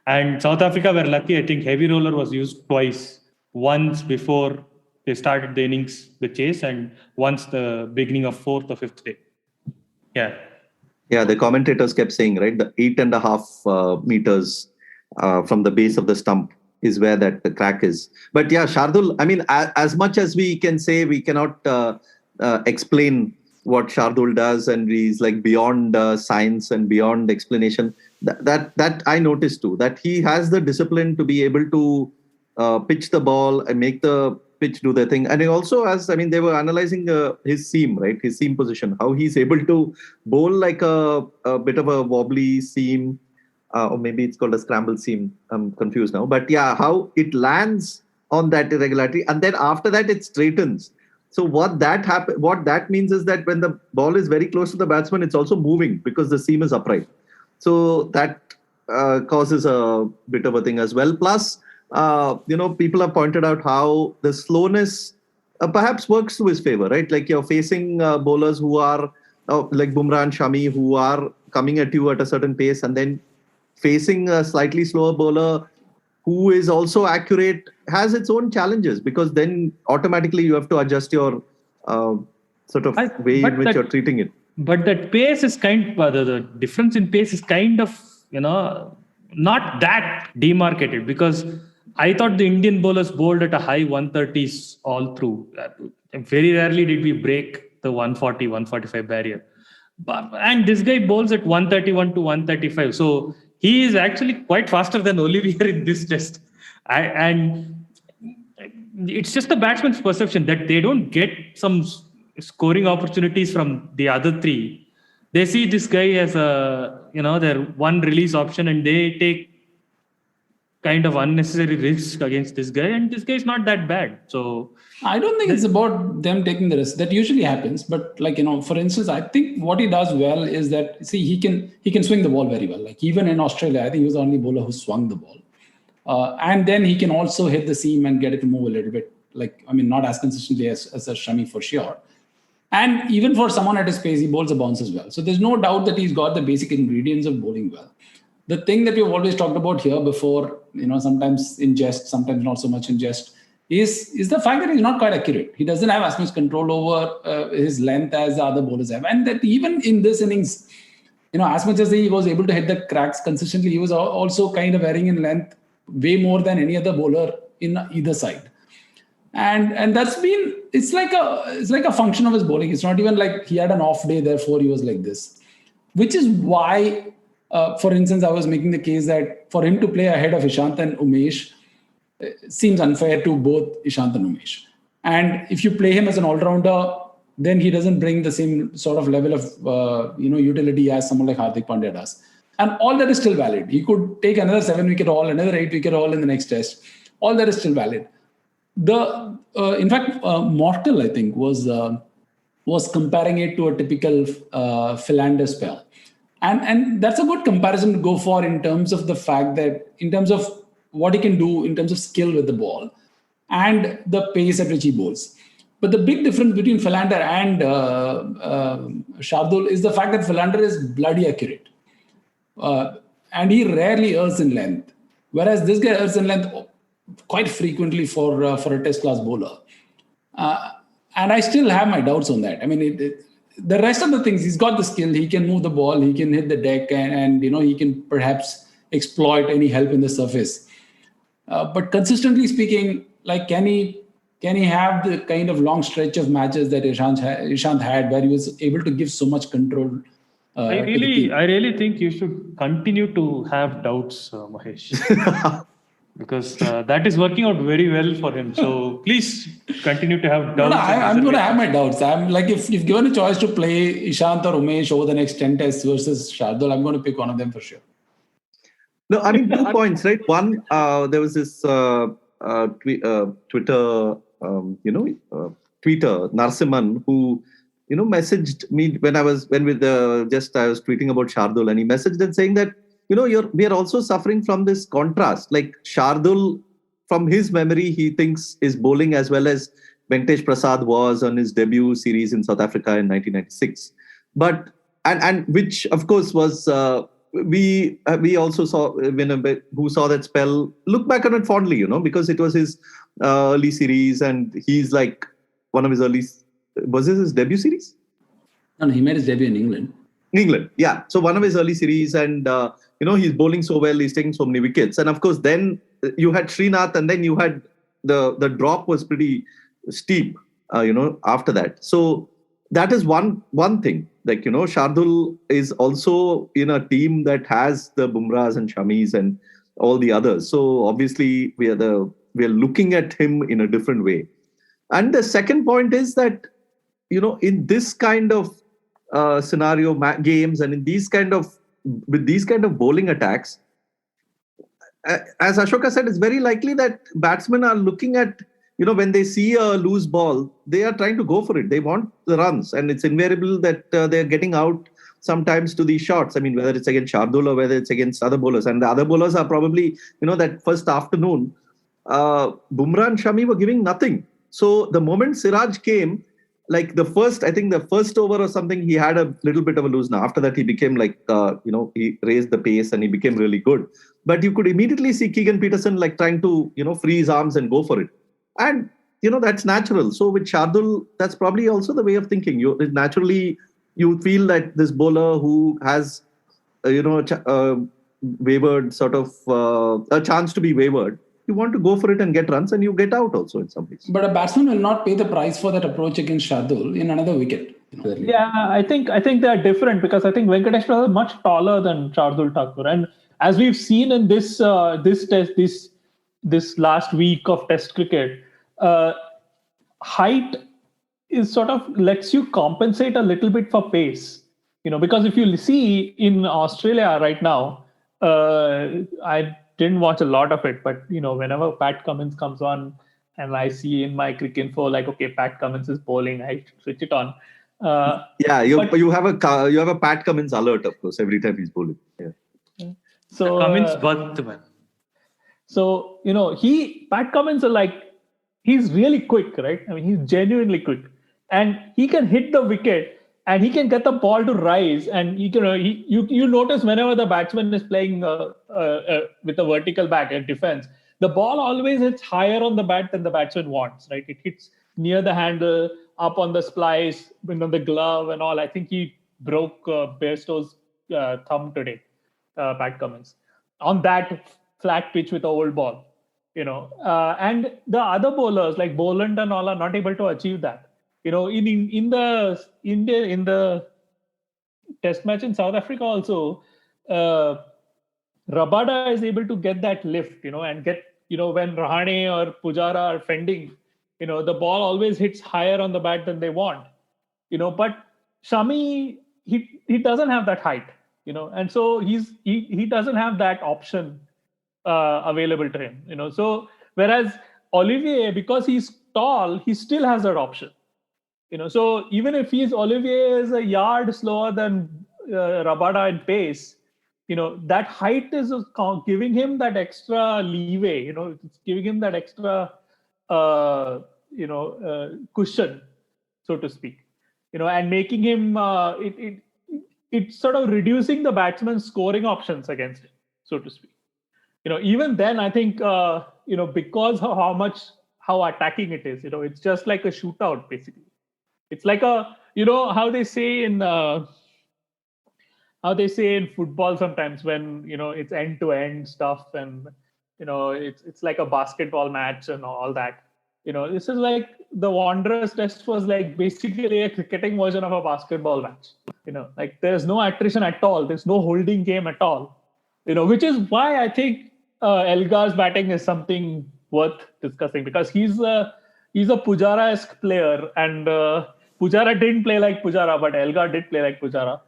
And South Africa were lucky. I think heavy roller was used twice, once before they started the innings, the chase, and once the beginning of fourth or fifth day. Yeah, the commentators kept saying, right, the 8.5 meters from the base of the stump is where the crack is. But yeah, Shardul, I mean, as much as we can say, we cannot explain what Shardul does, and he's like beyond science and beyond explanation. That I noticed too, that he has the discipline to be able to pitch the ball and make the pitch do their thing. And he also has, I mean, they were analyzing his seam, right? His seam position, how he's able to bowl like a bit of a wobbly seam, or maybe it's called a scramble seam. I'm confused now. But yeah, how it lands on that irregularity, and then after that it straightens. So what that means is that when the ball is very close to the batsman, it's also moving because the seam is upright. So that causes a bit of a thing as well. Plus, people have pointed out how the slowness perhaps works to his favor, right? Like you're facing bowlers who are like Bumrah and Shami, who are coming at you at a certain pace, and then facing a slightly slower bowler who is also accurate has its own challenges, because then automatically you have to adjust your sort of way in which you're treating it. But that pace is the difference in pace is kind of, not that demarcated, because I thought the Indian bowlers bowled at a high 130s all through. Very rarely did we break the 140, 145 barrier. And this guy bowls at 131 to 135. So he is actually quite faster than Olivier in this test. And it's just the batsman's perception that they don't get some scoring opportunities from the other three. They see this guy as their one release option, and they take kind of unnecessary risk against this guy, and this guy is not that bad. So I don't think it's about them taking the risk. That usually happens. But for instance, I think what he does well is that, he can swing the ball very well. Like even in Australia, I think he was the only bowler who swung the ball. And then he can also hit the seam and get it to move a little bit. Not as consistently as a Shami for sure. And even for someone at his pace, he bowls a bounce as well. So there's no doubt that he's got the basic ingredients of bowling well. The thing that we've always talked about here before, sometimes in jest, sometimes not so much in jest, is the fact that he's not quite accurate. He doesn't have as much control over his length as the other bowlers have. And that even in this innings, as much as he was able to hit the cracks consistently, he was also kind of erring in length way more than any other bowler in either side. And that's been, it's like a function of his bowling. It's not even like he had an off day, therefore he was like this. Which is why, for instance, I was making the case that for him to play ahead of Ishant and Umesh seems unfair to both Ishant and Umesh. And if you play him as an all-rounder, then he doesn't bring the same sort of level of utility as someone like Hardik Pandya does. And all that is still valid. He could take another 7-wicket haul, another 8-wicket haul in the next test. All that is still valid. In fact, Mortal, I think, was comparing it to a typical Philander spell. And that's a good comparison to go for in terms of the fact that, in terms of what he can do in terms of skill with the ball and the pace at which he bowls. But the big difference between Philander and Shardul is the fact that Philander is bloody accurate. And he rarely errs in length. Whereas this guy errs in length quite frequently for a test class bowler. And I still have my doubts on that. The rest of the things, he's got the skill, he can move the ball, he can hit the deck, and he can perhaps exploit any help in the surface. But consistently speaking, can he have the kind of long stretch of matches that Ishant had, where he was able to give so much control? I really think you should continue to have doubts, Mahesh. Because that is working out very well for him. So please continue to have doubts. I'm going to have my doubts. I'm like, if given a choice to play Ishant or Umesh over the next 10 tests versus Shardul, I'm going to pick one of them for sure. No, 2 points, right? One, there was this Twitter, tweeter, Narsiman, who, messaged me when I was tweeting about Shardul, and he messaged and saying that, we are also suffering from this contrast. Like Shardul, from his memory, he thinks is bowling as well as Venkatesh Prasad was on his debut series in South Africa in 1996. But and which of course was we also saw who saw that spell look back on it fondly, because it was his early series, and he's like one of his early. Was this his debut series? No, he made his debut in England. Yeah. So one of his early series, and he's bowling so well, he's taking so many wickets, and of course then you had Srinath, and then you had the drop was pretty steep, after that. So that is one thing. Like Shardul is also in a team that has the Bumrahs and Shamis and all the others. So obviously we are looking at him in a different way. And the second point is that in this kind of scenario games, and with these kind of bowling attacks, as Ashoka said, it's very likely that batsmen are looking at, when they see a loose ball, they are trying to go for it. They want the runs, and it's invariable that they're getting out sometimes to these shots. Whether it's against Shardul or whether it's against other bowlers, and the other bowlers are probably, that first afternoon, Bumrah and Shami were giving nothing. So the moment Siraj came, like the first over or something, he had a little bit of a loose. Now after that, he became he raised the pace and he became really good. But you could immediately see Keegan Peterson trying to, free his arms and go for it. And that's natural. So with Shardul, that's probably also the way of thinking. You feel that this bowler who has, wavered sort of a chance to be wavered, you want to go for it and get runs, and you get out also in some ways. But a batsman will not pay the price for that approach against Shardul in another wicket. Yeah, I think they are different, because I think Venkateshwar is much taller than Shardul Thakur, and as we've seen in this last week of Test cricket, height is sort of lets you compensate a little bit for pace. Because if you see in Australia right now, I didn't watch a lot of it, but whenever Pat Cummins comes on and I see in my cricket info like, okay, Pat Cummins is bowling, I switch it on. You have a Pat Cummins alert, of course, every time he's bowling. Yeah. So Cummins birth, man. So Pat Cummins he's really quick, right? I mean, he's genuinely quick, and he can hit the wicket, and he can get the ball to rise. And you notice whenever the batsman is playing with a vertical back at defense, the ball always hits higher on the bat than the batsman wants, right? It hits near the handle, up on the splice, on the glove and all. I think he broke Bairstow's thumb today, Pat Cummins, on that flat pitch with the old ball. And the other bowlers like Boland and all are not able to achieve that. In the Test match in South Africa also, Rabada is able to get that lift, and get, when Rahane or Pujara are fending, the ball always hits higher on the bat than they want, but Shami, he doesn't have that height, and so he doesn't have that option available to him, so whereas Olivier, because he's tall, he still has that option, so even if Olivier is a yard slower than Rabada in pace, that height is giving him that extra leeway, it's giving him that extra cushion, so to speak, and making him it's sort of reducing the batsman's scoring options against him, so to speak. Even then, I think, because of how attacking it is, it's just like a shootout, basically. It's like how they say in football sometimes when, it's end to end stuff and, it's like a basketball match and all that. This is like the Wanderers Test was like basically a cricketing version of a basketball match. Like there's no attrition at all. There's no holding game at all. Which is why I think Elgar's batting is something worth discussing, because he's a Pujara-esque player, and Pujara didn't play like Pujara, but Elgar did play like Pujara.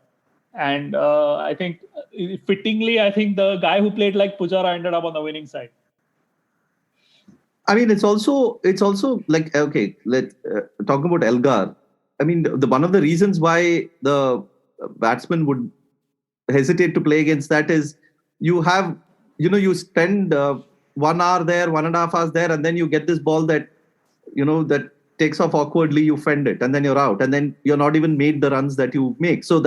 And I think fittingly, the guy who played like Pujara ended up on the winning side. I mean, it's also like, okay, talking about Elgar. I mean, one of the reasons why the batsman would hesitate to play against that is you have, you spend 1 hour there, 1.5 hours there, and then you get this ball that, that takes off awkwardly, you fend it, and then you're out, and then you're not even made the runs that you make. So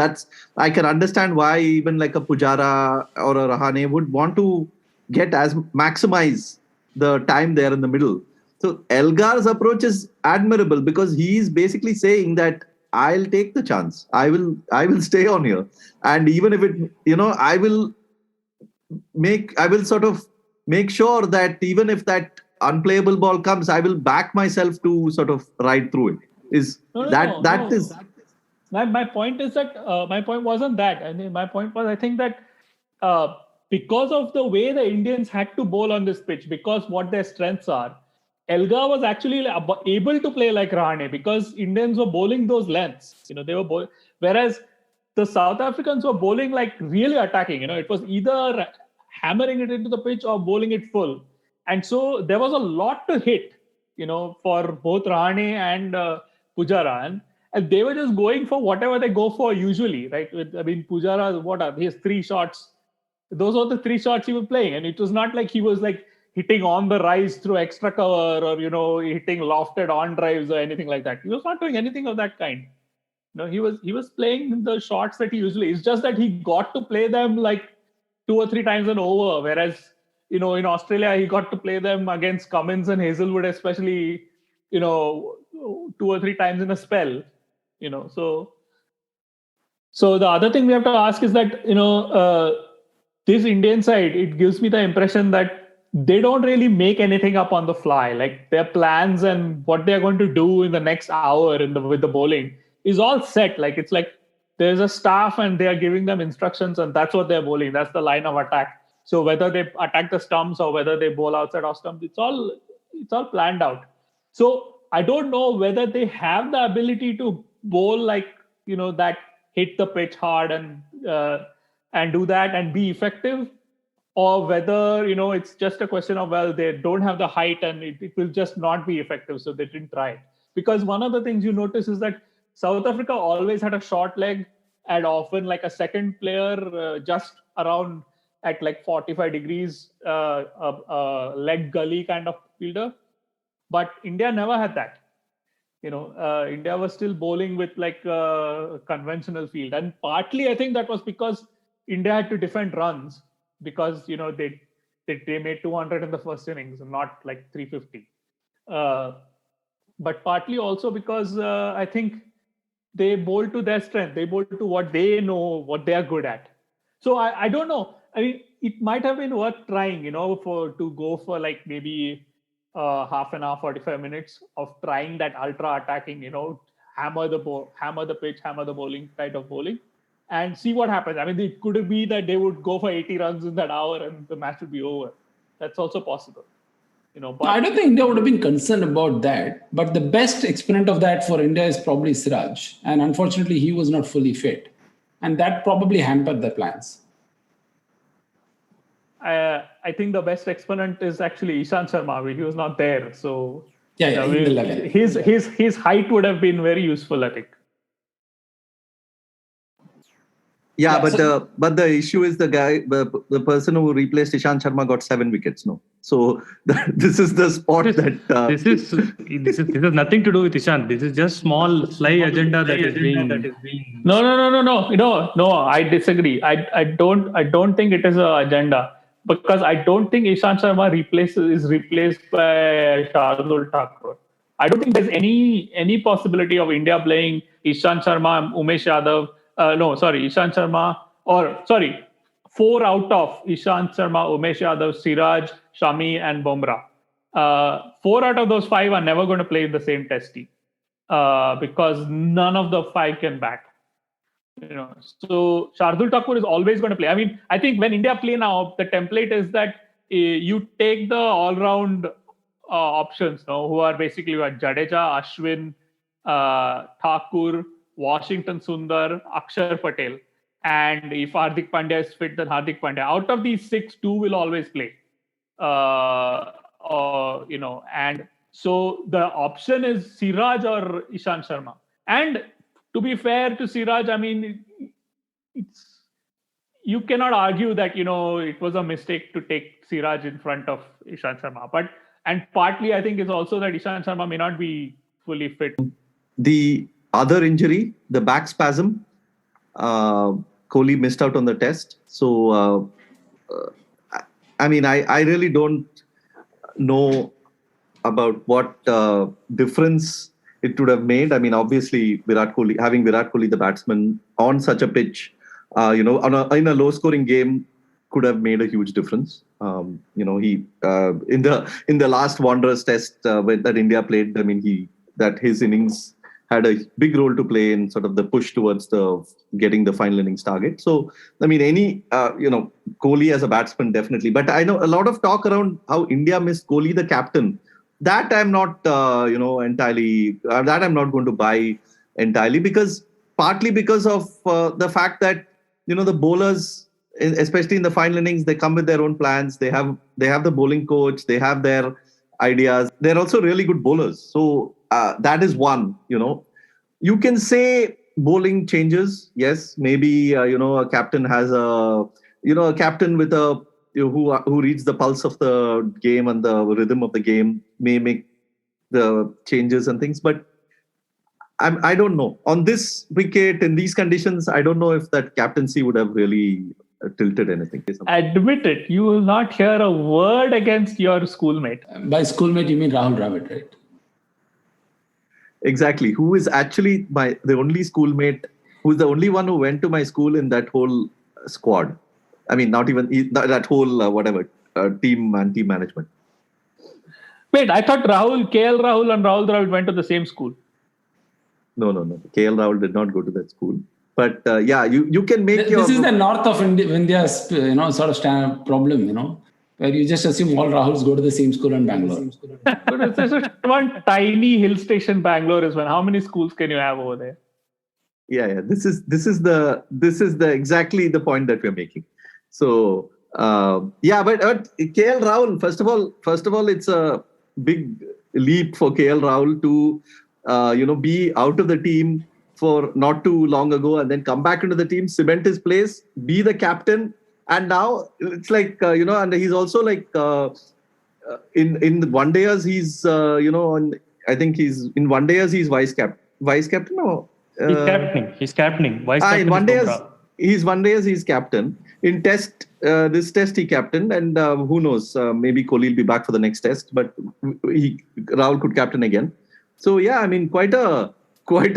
I can understand why even like a Pujara or a Rahane would want to maximize the time there in the middle. So Elgar's approach is admirable, because he's basically saying that I'll take the chance. I will stay on here, and even if it, I will sort of make sure that even if that unplayable ball comes, I will back myself to sort of ride through it. My point is that my point wasn't that. I mean, my point was, I think that because of the way the Indians had to bowl on this pitch, because what their strengths are, Elgar was actually able to play like Rahane, because Indians were bowling those lengths. They were bowling, whereas the South Africans were bowling like really attacking. It was either hammering it into the pitch or bowling it full. And so there was a lot to hit, for both Rahane and Pujara. And they were just going for whatever they go for usually, right? Pujara, what are his 3 shots? Those were the 3 shots he was playing. And it was not like he was like hitting on the rise through extra cover or, hitting lofted on drives or anything like that. He was not doing anything of that kind. He was playing the shots that he usually, it's just that he got to play them like 2 or 3 times an over, whereas in Australia he got to play them against Cummins and Hazelwood, especially 2 or 3 times in a spell, So the other thing we have to ask is that, this Indian side, it gives me the impression that they don't really make anything up on the fly. Like their plans and what they're going to do in the next hour with the bowling is all set. Like it's like there's a staff and they are giving them instructions and that's what they're bowling. That's the line of attack. So whether they attack the stumps or whether they bowl outside off stumps, it's all planned out. So I don't know whether they have the ability to bowl like, that hit the pitch hard and do that and be effective, or whether, it's just a question of, well, they don't have the height and it will just not be effective. So they didn't try it. Because one of the things you notice is that South Africa always had a short leg and often like a second player just around at like 45 degrees, leg gully kind of fielder. But India never had that. India was still bowling with like a conventional field. And partly I think that was because India had to defend runs because, they made 200 in the first innings and not like 350. But partly also because I think they bowled to their strength. They bowled to what they know, what they are good at. So I don't know. I mean, it might have been worth trying, to go for like maybe half an hour, 45 minutes of trying that ultra attacking, hammer the pitch, hammer the bowling kind of bowling and see what happens. I mean, it could be that they would go for 80 runs in that hour and the match would be over. That's also possible. But I don't think India would have been concerned about that. But the best exponent of that for India is probably Siraj. And unfortunately, he was not fully fit. And that probably hampered their plans. I think the best exponent is actually Ishant Sharma. He was not there. So in the 11. His height would have been very useful, I think. Yeah, but the issue is the person who replaced Ishant Sharma got 7 wickets. No, so this is the spot this has nothing to do with Ishant. This is just small fly agenda that is being. No. I disagree. I don't think it is an agenda because I don't think Ishant Sharma is replaced by Shardul Thakur. I don't think there's any possibility of India playing Ishant Sharma, Umesh Yadav. Ishant Sharma, 4 out of Ishant Sharma, Umesh Yadav, Siraj, Shami, and Bumrah. 4 out of those 5 are never going to play in the same test team because none of the 5 can bat. So Shardul Thakur is always going to play. I mean, I think when India play now, the template is that you take the all-round options, who are basically Jadeja, Ashwin, Thakur, Washington Sundar, Akshar Patel. And if Hardik Pandya is fit, then Hardik Pandya. Out of these 6, 2 will always play. And so the option is Siraj or Ishant Sharma. And to be fair to Siraj, I mean, you cannot argue that, it was a mistake to take Siraj in front of Ishant Sharma. And partly, I think it's also that Ishant Sharma may not be fully fit. The other injury, the back spasm, Kohli missed out on the test. So, I mean, I really don't know about what difference it would have made. I mean, obviously, having Virat Kohli, the batsman, on such a pitch, in a low-scoring game, could have made a huge difference. He in the last Wanderers test that India played, I mean, his innings had a big role to play in sort of the push towards getting the final innings target. So, I mean, Kohli as a batsman, definitely. But I know a lot of talk around how India missed Kohli, the captain. That I'm not, entirely, that I'm not going to buy entirely partly because of the fact that, the bowlers, especially in the final innings, they come with their own plans. They have the bowling coach. They have their ideas. They're also really good bowlers. So, that is one, You can say bowling changes. Yes, maybe, a captain has a captain with who reads the pulse of the game and the rhythm of the game may make the changes and things. But I don't know. On this wicket, in these conditions, I don't know if that captaincy would have really tilted anything. Admit it. You will not hear a word against your schoolmate. By schoolmate, you mean Rahul Dravid, right? Exactly. Who is actually the only schoolmate, who's the only one who went to my school in that whole squad. I mean, not even that whole team and team management. Wait, I thought KL Rahul and Rahul Dravid went to the same school. No. KL Rahul did not go to that school. But you can make This is the north of India's sort of standard problem, where you just assume all Rahuls go to the same school in Bangalore. But it's just one tiny hill station. Bangalore is one. How many schools can you have over there? Yeah. This is the exactly the point that we're making. So but KL Rahul, first of all, it's a big leap for KL Rahul to be out of the team for not too long ago and then come back into the team, cement his place, be the captain. And now it's like, and he's also like in one dayers, he's, I think he's in one dayers, he's vice captain. Vice captain? No. He's captaining. Vice captain. In one dayers, he's captain. In this test, he captained. And who knows, maybe Kohli will be back for the next test, but Rahul could captain again. So, yeah, I mean, quite a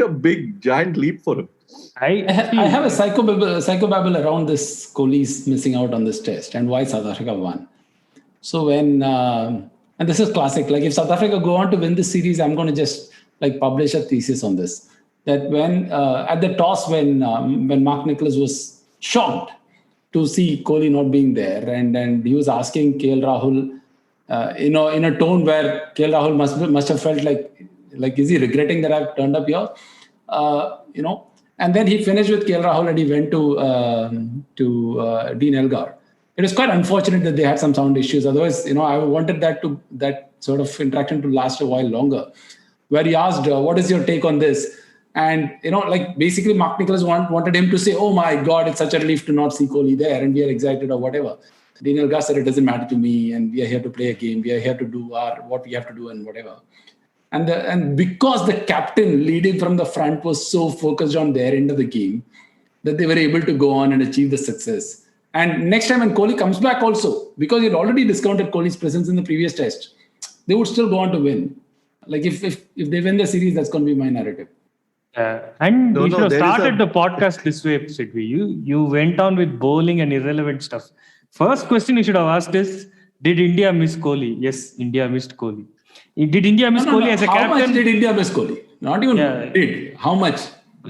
big, giant leap for him. I have a psychobabble around this Kohli's missing out on this test and why South Africa won. So when, and this is classic, like if South Africa go on to win this series, I'm going to just like publish a thesis on this. That when, at the toss, when Mark Nicholas was shocked to see Kohli not being there and he was asking KL Rahul, in a tone where KL Rahul must have felt like, is he regretting that I've turned up here? And then he finished with KL Rahul and he went to Dean Elgar. It was quite unfortunate that they had some sound issues. Otherwise, I wanted that sort of interaction to last a while longer, where he asked, what is your take on this? And, basically Mark Nicholas wanted him to say, oh my God, it's such a relief to not see Kohli there and we are excited or whatever. Dean Elgar said, it doesn't matter to me and we are here to play a game. We are here to do what we have to do and whatever. And because the captain leading from the front was so focused on their end of the game that they were able to go on and achieve the success. And next time when Kohli comes back also, because he'd already discounted Kohli's presence in the previous test, they would still go on to win. Like if they win the series, that's going to be my narrative. And you should have started the podcast this way, Sidvi. You went on with bowling and irrelevant stuff. First question you should have asked is, did India miss Kohli? Yes, India missed Kohli. Did India miss Kohli as a captain? How much did India miss Kohli? Not even did. How much?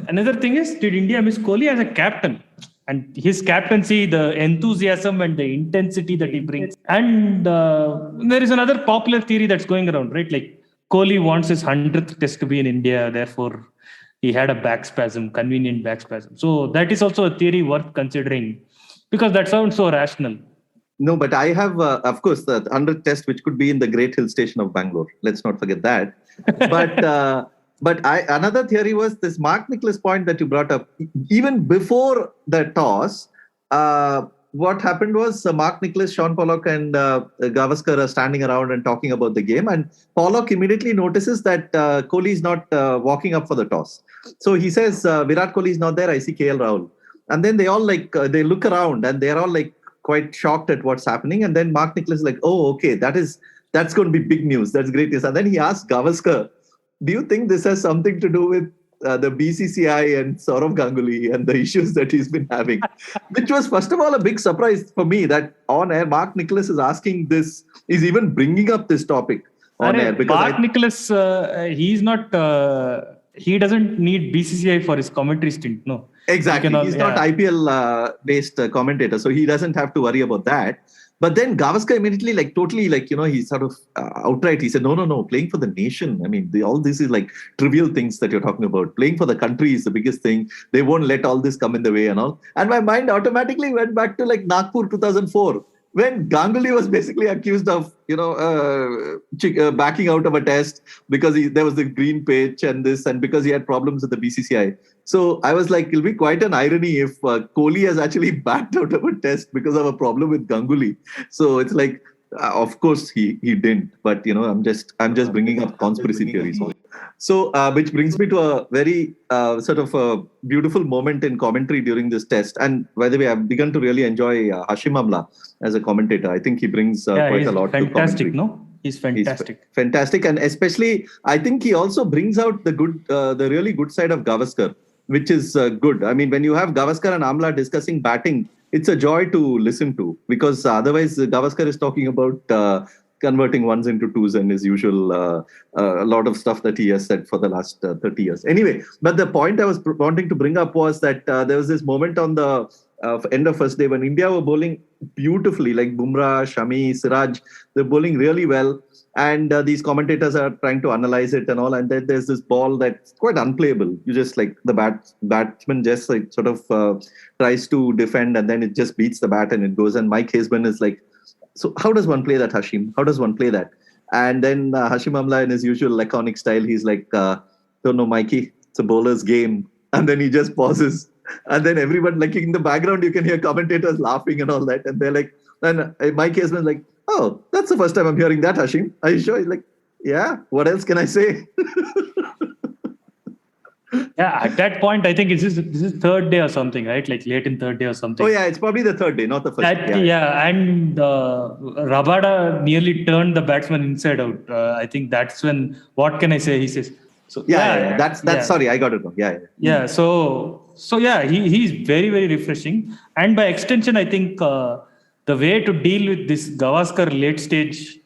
Another thing is, did India miss Kohli as a captain? And his captaincy, the enthusiasm and the intensity that he brings. And there is another popular theory that's going around, right? Like Kohli wants his 100th test to be in India. Therefore, he had a convenient back spasm. So that is also a theory worth considering because that sounds so rational. No, but I have, of course, the 100th test, which could be in the great hill station of Bangalore. Let's not forget that. But another theory was this Mark Nicholas point that you brought up. Even before the toss, what happened was Mark Nicholas, Sean Pollock and Gavaskar are standing around and talking about the game. And Pollock immediately notices that Kohli is not walking up for the toss. So he says, Virat Kohli is not there. I see KL Rahul. And then they all they look around and they're all quite shocked at what's happening. And then Mark Nicholas is like, oh, okay, that's going to be big news. That's great news. And then he asked Gavaskar, do you think this has something to do with the BCCI and Saurav Ganguly and the issues that he's been having? Which was, first of all, a big surprise for me that on air, Mark Nicholas is asking this, is even bringing up this topic on air. Because Mark Nicholas, he's not, he doesn't need BCCI for his commentary stint, no. Exactly. He's not IPL based commentator, so he doesn't have to worry about that. But then Gavaskar immediately, he sort of outright, he said, no, playing for the nation. I mean, all this is like trivial things that you're talking about. Playing for the country is the biggest thing. They won't let all this come in the way and all. And my mind automatically went back to Nagpur 2004, when Ganguly was basically accused of, backing out of a test because there was the green pitch and this, and because he had problems with the BCCI. So I was like, it'll be quite an irony if Kohli has actually backed out of a test because of a problem with Ganguly. So it's like, of course he didn't, but I'm just bringing up conspiracy theories. So which brings me to a very sort of a beautiful moment in commentary during this test. And by the way, I've begun to really enjoy Hashim Amla as a commentator. I think he brings quite a lot to commentary. No? He's fantastic. Fantastic, and especially I think he also brings out the really good side of Gavaskar, which is good. I mean, when you have Gavaskar and Amla discussing batting, it's a joy to listen to, because otherwise Gavaskar is talking about converting ones into twos and his usual a lot of stuff that he has said for the last 30 years. Anyway, but the point I was wanting to bring up was that there was this moment on the end of first day when India were bowling beautifully, like Bumrah, Shami, Siraj, they're bowling really well. And these commentators are trying to analyze it and all. And then there's this ball that's quite unplayable. You just like the batsman just like sort of tries to defend, and then it just beats the bat and it goes. And Mike Haseman is like, so how does one play that, Hashim? How does one play that? And then Hashim Amla, in his usual laconic style, he's like, don't know, Mikey, it's a bowler's game. And then he just pauses. And then everyone, like in the background, you can hear commentators laughing and all that. And they're like, and Mike Haseman's like, oh, that's the first time I'm hearing that, Hashim. Are you sure? He's like, yeah, what else can I say? Yeah, at that point, I think this is third day or something, right? Like late in third day or something. Oh, yeah, it's probably the third day, not the first day. Yeah, and Rabada nearly turned the batsman inside out. I think that's when, what can I say? He says, so that's sorry, I got it wrong. Yeah. So he's very, very refreshing. And by extension, I think the way to deal with this Gavaskar late stage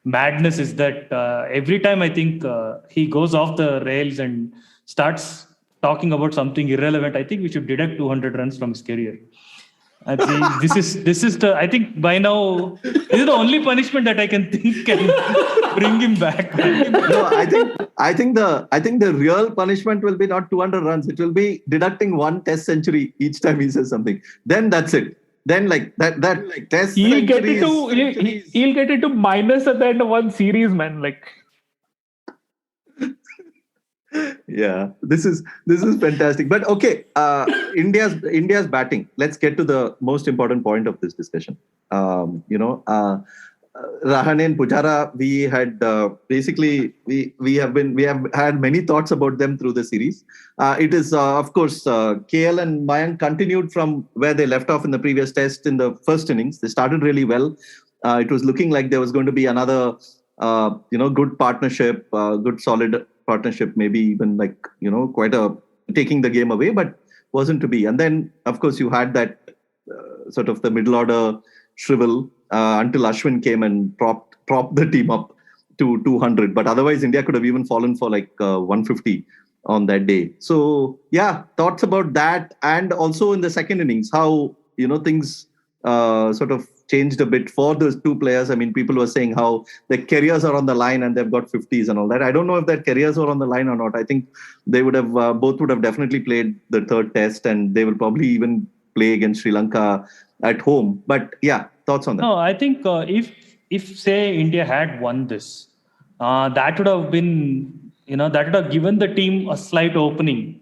madness is that every time I think he goes off the rails and starts talking about something irrelevant, I think we should deduct 200 runs from his career. I think this is the, I think by now this is the only punishment that I can think can bring him back. No, I think the real punishment will be not 200 runs. It will be deducting one test century each time he says something. Then that's it. Then like that like test he'll get it to minus at the end of one series, man. Like, yeah, this is fantastic. But okay, India's batting. Let's get to the most important point of this discussion. Rahane and Pujara, we had basically we have had many thoughts about them through the series. It is of course KL and Mayank continued from where they left off in the previous test in the first innings. They started really well. It was looking like there was going to be another good partnership, good solid partnership, maybe even like quite a taking the game away, but wasn't to be. And then of course you had that sort of the middle order shrivel until Ashwin came and propped the team up to 200. But otherwise India could have even fallen for like 150 on that day. So yeah, thoughts about that. And also in the second innings, how things sort of changed a bit for those two players. I mean, people were saying how their careers are on the line and they've got 50s and all that. I don't know if their careers were on the line or not. I think they would have both would have definitely played the third test, and they will probably even play against Sri Lanka at home. But yeah, thoughts on that? No, I think if say India had won this, that would have been that would have given the team a slight opening,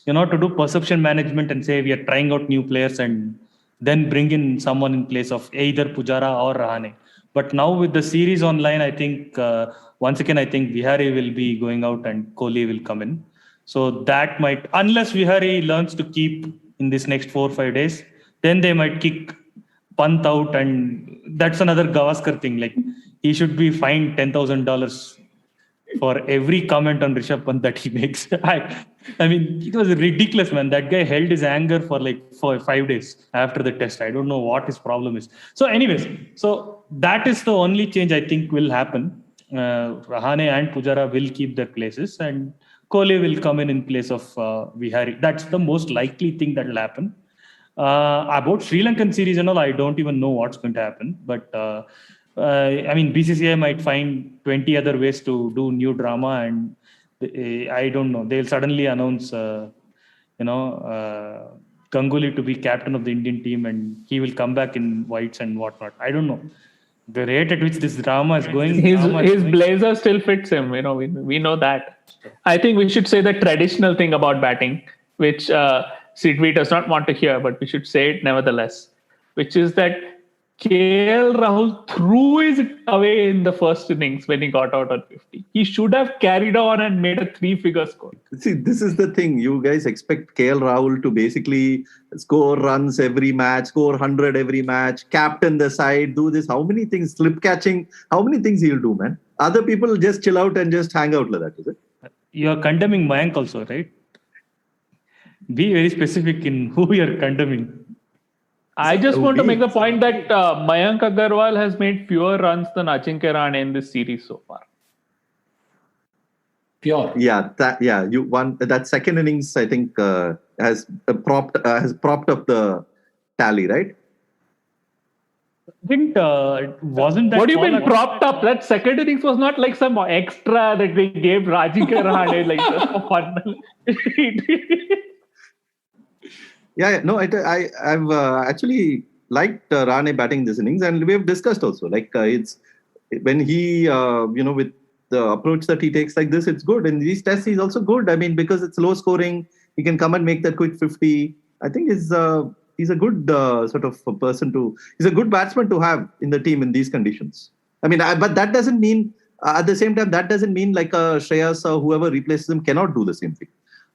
to do perception management and say we are trying out new players and then bring in someone in place of either Pujara or Rahane. But now with the series online, I think once again, I think Vihari will be going out and Kohli will come in. So that might, unless Vihari learns to keep in this next 4 or 5 days, then they might kick Pant out, and that's another Gavaskar thing. Like, he should be fined $10,000 for every comment on Rishabh Pant that he makes. I mean, it was ridiculous, man. That guy held his anger for 5 days after the test. I don't know what his problem is. So anyways, so that is the only change I think will happen. Rahane and Pujara will keep their places, and Kohli will come in place of Vihari. That's the most likely thing that will happen. About Sri Lankan series and all, I don't even know what's going to happen. But I mean, BCCI might find 20 other ways to do new drama, and I don't know. They'll suddenly announce, Ganguly to be captain of the Indian team, and he will come back in whites and whatnot. I don't know. The rate at which this drama is going, his blazer still fits him. We know that. I think we should say the traditional thing about batting, which Sidvi does not want to hear, but we should say it nevertheless, which is that KL Rahul threw it away in the first innings when he got out on 50. He should have carried on and made a 3-figure score. See, this is the thing. You guys expect KL Rahul to basically score runs every match, score 100 every match, captain the side, do this. How many things, slip catching, how many things he'll do, man? Other people just chill out and just hang out like that, is it? You're condemning Mayank also, right? Be very specific in who you're condemning. I just want to make the point that Mayank Agarwal has made fewer runs than Ajinkya Rahane in this series so far. Pure. Yeah, you won that second innings. I think has propped up the tally, right? I think wasn't that. What do you mean propped up? That second innings was not like some extra that they gave Ajinkya Rahane like just for fun. No, I've actually liked Rahane batting this innings, and we have discussed also. Like it's when he with the approach that he takes like this, it's good. In these tests, he's also good. I mean, because it's low scoring, he can come and make that quick 50. I think he's a good sort of a person he's a good batsman to have in the team in these conditions. I mean, but that doesn't mean at the same time, that doesn't mean like Shreyas or whoever replaces him cannot do the same thing.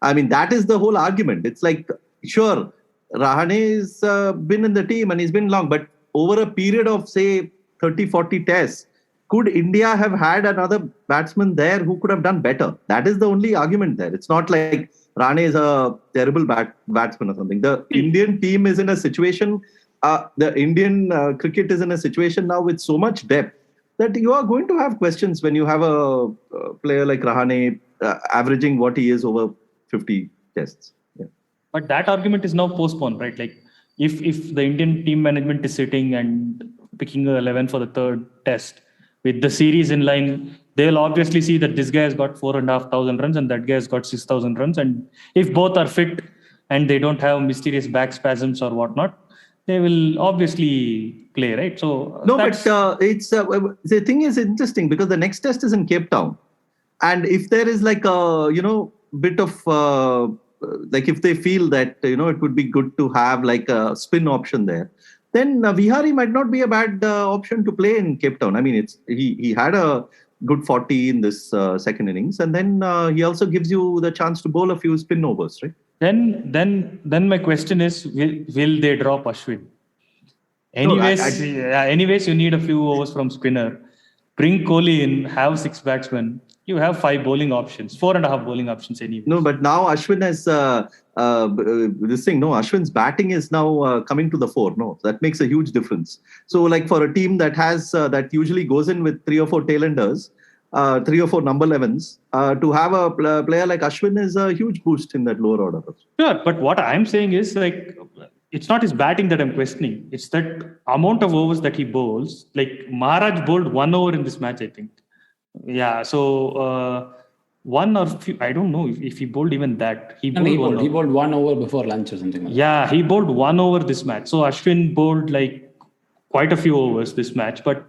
I mean, that is the whole argument. It's like, sure, Rahane has been in the team and he's been long, but over a period of say 30-40 tests, could India have had another batsman there who could have done better? That is the only argument there. It's not like Rahane is a terrible batsman or something. The Indian team is in a situation, the Indian cricket is in a situation now with so much depth that you are going to have questions when you have a player like Rahane averaging what he is over 50 tests. Yeah. But that argument is now postponed, right? Like if the Indian team management is sitting and picking 11 for the third test, with the series in line, they'll obviously see that this guy has got 4,500 runs and that guy has got 6,000 runs. And if both are fit and they don't have mysterious back spasms or whatnot, they will obviously play, right? So no, but it's the thing is interesting because the next test is in Cape Town, and if there is like a bit of like if they feel that it would be good to have like a spin option there, then Vihari might not be a bad option to play in Cape Town. I mean, he had a good 40 in this second innings, and then he also gives you the chance to bowl a few spin overs, right? Then my question is, will they drop Ashwin? Anyways, you need a few overs from spinner. Bring Kohli in, have 6 batsmen. You have 5 bowling options, 4.5 bowling options anyway. No, but now Ashwin has this thing. No, Ashwin's batting is now coming to the fore. No, that makes a huge difference. So, like for a team that has that usually goes in with 3 or 4 tailenders, 3 or 4 number 11s, to have a player like Ashwin is a huge boost in that lower order. Sure, but what I'm saying is like it's not his batting that I'm questioning. It's that amount of overs that he bowls. Like Maharaj bowled 1 over in this match, I think. Yeah, so 1 or few, I don't know if he bowled even that. He bowled 1 over before lunch or something like that. Yeah, he bowled 1 over this match. So Ashwin bowled like quite a few overs this match. But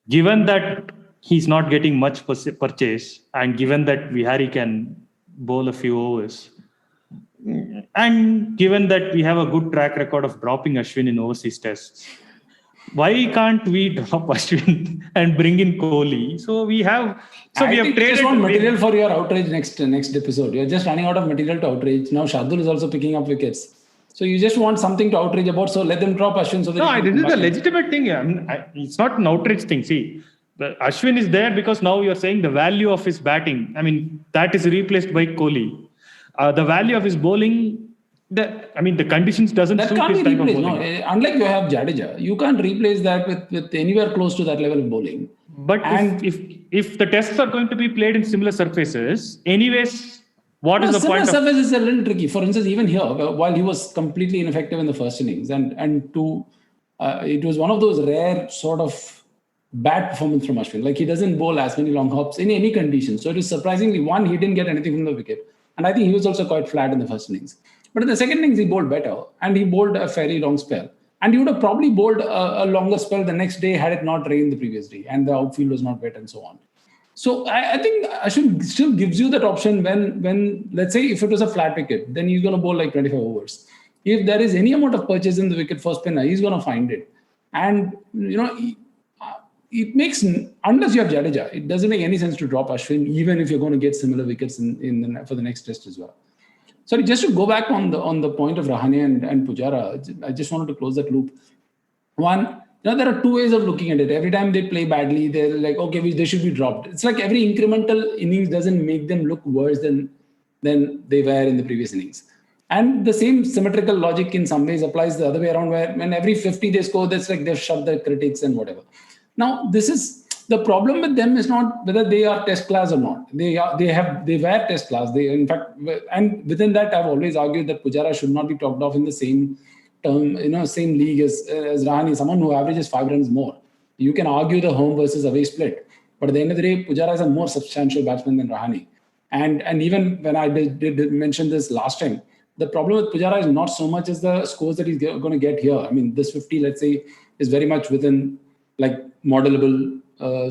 given that he's not getting much purchase, and given that Vihari can bowl a few overs, and given that we have a good track record of dropping Ashwin in overseas tests, why can't we drop Ashwin and bring in Kohli? So we have traded. You just want material for your outrage next episode. You're just running out of material to outrage. Now Shardul is also picking up wickets. So you just want something to outrage about. So let them drop Ashwin. So that this is a legitimate thing. It's not an outrage thing. See, Ashwin is there because now you're saying the value of his batting. I mean, that is replaced by Kohli. The value of his bowling. The conditions doesn't suit his type of bowling. No, unlike you have Jadeja, you can't replace that with anywhere close to that level of bowling. But if the tests are going to be played in similar surfaces, anyways, what is the point? Similar surface is a little tricky. For instance, even here, while he was completely ineffective in the first innings, it was one of those rare sort of bad performance from Ashwin. Like he doesn't bowl as many long hops in any condition. So it is surprisingly, one, he didn't get anything from the wicket. And I think he was also quite flat in the first innings. But in the second innings, he bowled better and he bowled a fairly long spell. And he would have probably bowled a longer spell the next day had it not rained the previous day and the outfield was not wet and so on. So I think Ashwin still gives you that option when, let's say, if it was a flat wicket, then he's going to bowl like 25 overs. If there is any amount of purchase in the wicket for spinner, he's going to find it. And, it makes, unless you have Jadeja, it doesn't make any sense to drop Ashwin, even if you're going to get similar wickets for the next test as well. Sorry, just to go back on the point of Rahane and Pujara, I just wanted to close that loop. One, there are two ways of looking at it. Every time they play badly, they're like, okay, they should be dropped. It's like every incremental innings doesn't make them look worse than they were in the previous innings. And the same symmetrical logic in some ways applies the other way around, where when every 50 they score, that's like they've shut their critics and whatever. Now, this is the problem with them is not whether they are test class or not. They were test class. They, in fact, and within that, I've always argued that Pujara should not be topped off in the same term, same league as Rahane, someone who averages 5 runs more. You can argue the home versus away split, but at the end of the day, Pujara is a more substantial batsman than Rahane. And even when I did mention this last time, the problem with Pujara is not so much as the scores that he's going to get here. I mean, this 50, let's say, is very much within like modelable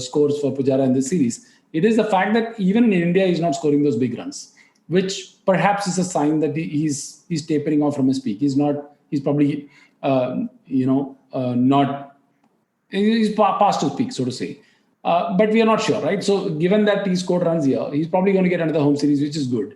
scores for Pujara in this series. It is the fact that even in India, he's not scoring those big runs, which perhaps is a sign that he's tapering off from his peak. He's probably, he's past his peak, so to say. But we are not sure, right? So given that he scored runs here, he's probably going to get another home series, which is good.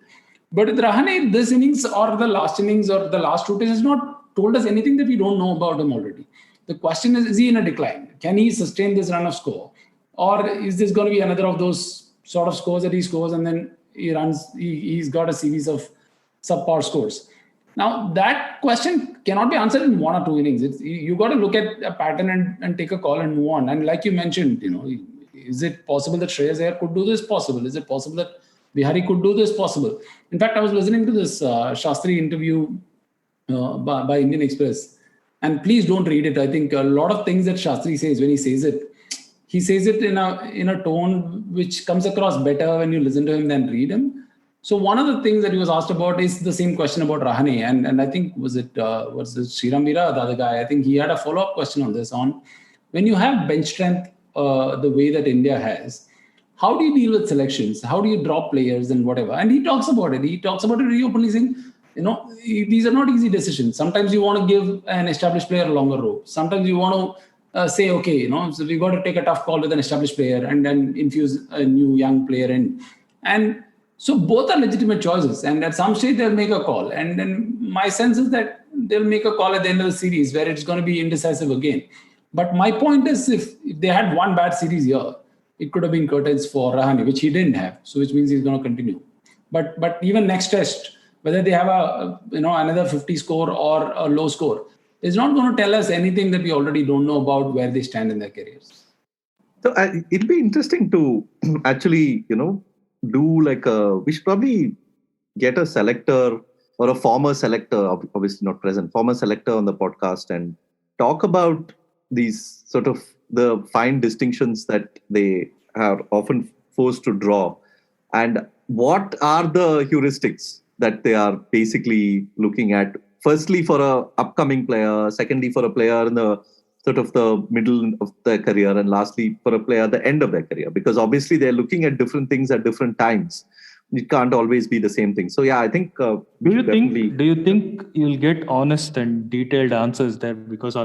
But with Rahane, this innings or the last innings or the last 2 days has not told us anything that we don't know about him already. The question is he in a decline? Can he sustain this run of score? Or is this going to be another of those sort of scores that he scores and then he's got a series of subpar scores? Now, that question cannot be answered in 1 or 2 innings. You got to look at a pattern and take a call and move on. And like you mentioned, is it possible that Shreyas Iyer could do this? Possible. Is it possible that Bihari could do this? Possible. In fact, I was listening to this Shastri interview by Indian Express. And please don't read it. I think a lot of things that Shastri says, when he says it in a tone which comes across better when you listen to him than read him. So one of the things that he was asked about is the same question about Rahane. And I think, was it Sriram Veera, the other guy? I think he had a follow-up question on this, on when you have bench strength the way that India has, how do you deal with selections? How do you drop players and whatever? And he talks about it. He talks about it very openly, saying, these are not easy decisions. Sometimes you want to give an established player a longer rope. Sometimes you want to say, okay, so we've got to take a tough call with an established player and then infuse a new young player in. And so both are legitimate choices. And at some stage, they'll make a call. And then my sense is that they'll make a call at the end of the series where it's going to be indecisive again. But my point is, if they had one bad series here, it could have been curtains for Rahane, which he didn't have. So which means he's going to continue. But even next test, whether they have another 50 score or a low score, it's not going to tell us anything that we already don't know about where they stand in their careers. So it'll be interesting to actually, do we should probably get a selector or a former selector, obviously not present, former selector on the podcast and talk about these sort of the fine distinctions that they are often forced to draw. And what are the heuristics that they are basically looking at? Firstly, for a upcoming player. Secondly, for a player in the sort of the middle of their career. And lastly, for a player at the end of their career. Because obviously they're looking at different things at different times. It can't always be the same thing. So yeah, I think... Do you think you'll get honest and detailed answers there? Because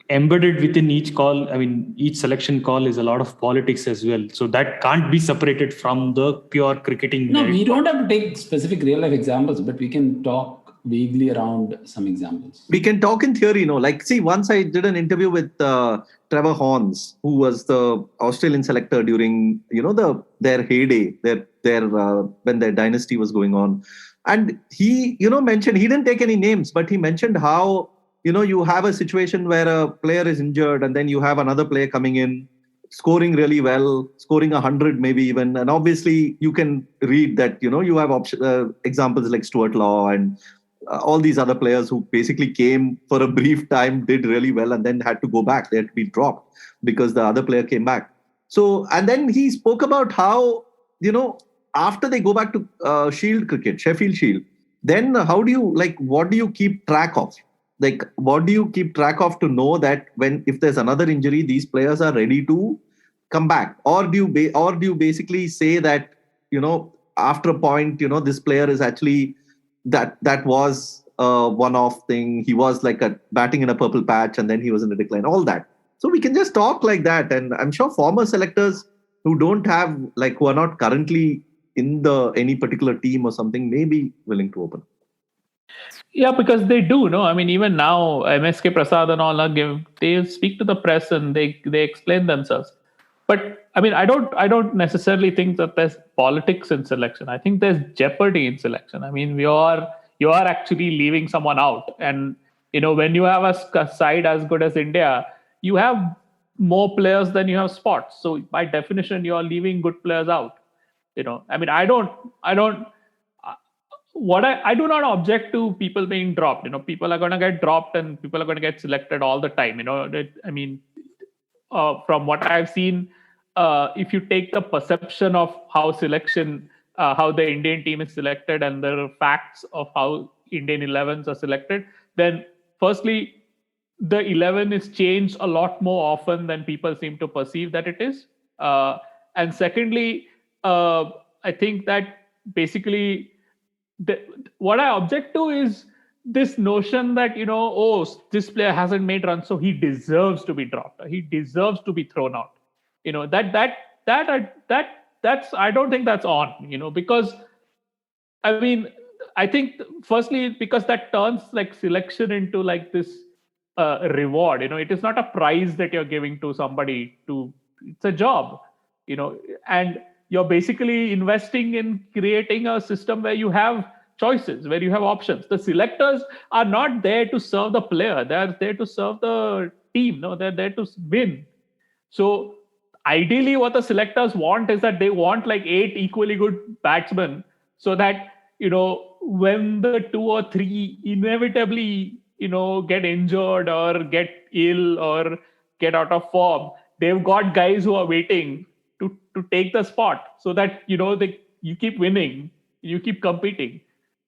embedded within each call, each selection call is a lot of politics as well. So that can't be separated from the pure cricketing. No, we don't have to take specific real life examples, but we can talk vaguely around some examples. We can talk in theory, once I did an interview with Trevor Horns, who was the Australian selector during, their heyday, their when their dynasty was going on. And he, mentioned, he didn't take any names, but he mentioned how, you have a situation where a player is injured and then you have another player coming in, scoring really well, scoring 100 maybe even. And obviously you can read that, you have examples like Stuart Law and all these other players who basically came for a brief time, did really well, and then had to go back. They had to be dropped because the other player came back. So, and then he spoke about how, after they go back to Shield cricket, Sheffield Shield, then how do you, what do you keep track of? What do you keep track of to know that if there's another injury, these players are ready to come back? Or do you basically say that, after a point, this player is actually, that was a one-off thing. He was like batting in a purple patch and then he was in a decline, all that. So we can just talk like that. And I'm sure former selectors who don't have, like, who are not currently in any particular team or something may be willing to open. Yeah, because they do, no? I mean, even now, MSK Prasad and all, they speak to the press and they explain themselves. But I mean, I don't necessarily think that there's politics in selection. I think there's jeopardy in selection. I mean, you are actually leaving someone out. And, when you have a side as good as India, you have more players than you have spots. So by definition, you are leaving good players out. I mean, I do not object to people being dropped. People are going to get dropped and people are going to get selected all the time. I mean, from what I've seen, if you take the perception of how the Indian team is selected and the facts of how Indian 11s are selected, then firstly, the 11 is changed a lot more often than people seem to perceive that it is. And secondly, I think that basically what I object to is this notion that, this player hasn't made runs, so he deserves to be dropped. He deserves to be thrown out. That's I don't think that's on, because I mean, I think firstly, because that turns like selection into like this reward. It is not a prize that you're giving to somebody it's a job, and you're basically investing in creating a system where you have choices, where you have options. The selectors are not there to serve the player. They're there to serve the team. No, they're there to win. So ideally what the selectors want is that they want like 8 equally good batsmen so that, when the 2 or 3 inevitably, get injured or get ill or get out of form, they've got guys who are waiting to take the spot so that, you keep winning, you keep competing.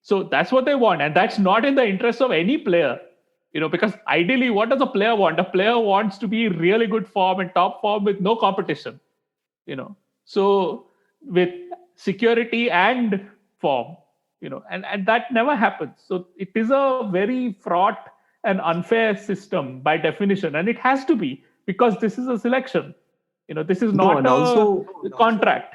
So that's what they want. And that's not in the interest of any player, because ideally, what does a player want? A player wants to be really good form and top form with no competition, So with security and form, and that never happens. So it is a very fraught and unfair system by definition. And it has to be, because this is a selection. This is not a contract.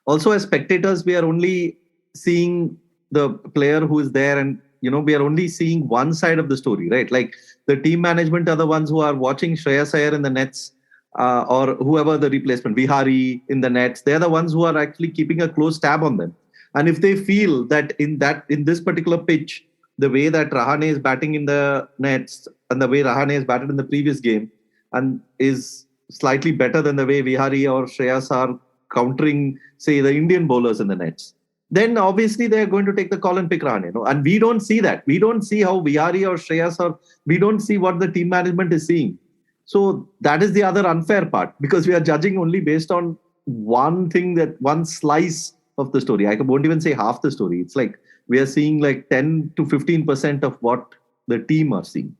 Also, as spectators, we are only seeing the player who is there, and we are only seeing one side of the story, right? Like the team management are the ones who are watching Shreyas Iyer in the nets, or whoever the replacement, Vihari in the nets. They're the ones who are actually keeping a close tab on them. And if they feel that in this particular pitch, the way that Rahane is batting in the nets and the way Rahane is batted in the previous game and is slightly better than the way Vihari or Shreyas are countering, say, the Indian bowlers in the nets, then obviously they're going to take the call and pick Rahane. And we don't see that. We don't see how Vihari or Shreyas we don't see what the team management is seeing. So that is the other unfair part, because we are judging only based on one slice of the story. I won't even say half the story. It's like we are seeing like 10 to 15% of what the team are seeing.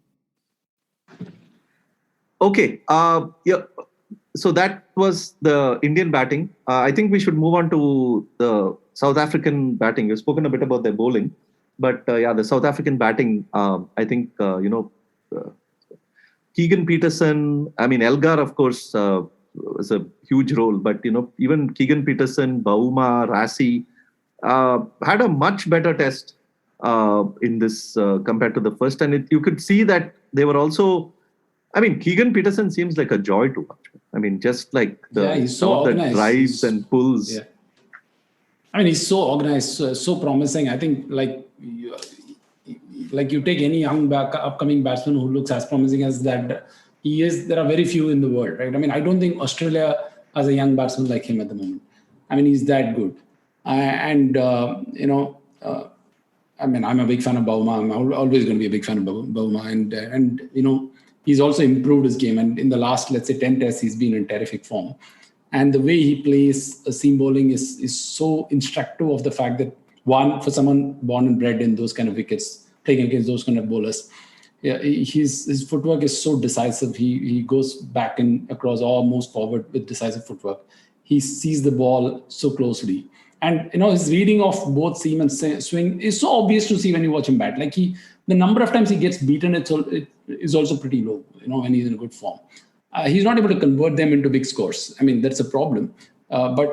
Okay. So that was the Indian batting. I think we should move on to the South African batting. You've spoken a bit about their bowling, but the South African batting, I think, Keegan Peterson, I mean, Elgar, of course, was a huge role, but, even Keegan Peterson, Bauma, Rassie, had a much better test in this compared to the first. And you could see that they were also, I mean, Keegan Peterson seems like a joy to watch. I mean, just like he's so organized. The drives and pulls. Yeah. I mean, he's so organized, so promising. I think like you take any young upcoming batsman who looks as promising as that he is, there are very few in the world, right? I mean, I don't think Australia has a young batsman like him at the moment. I mean, he's that good. I mean, I'm a big fan of Bauma. I'm always going to be a big fan of Bauma. And he's also improved his game. And in the last, let's say, 10 tests, he's been in terrific form. And the way he plays seam bowling is so instructive of the fact that, one, for someone born and bred in those kind of wickets, playing against those kind of bowlers, his footwork is so decisive. He goes back and across, almost forward with decisive footwork. He sees the ball so closely. And, his reading of both seam and swing is so obvious to see when you watch him bat. Like, he the number of times he gets beaten it is also pretty low, when he's in good form. He's not able to convert them into big scores. I mean, that's a problem. But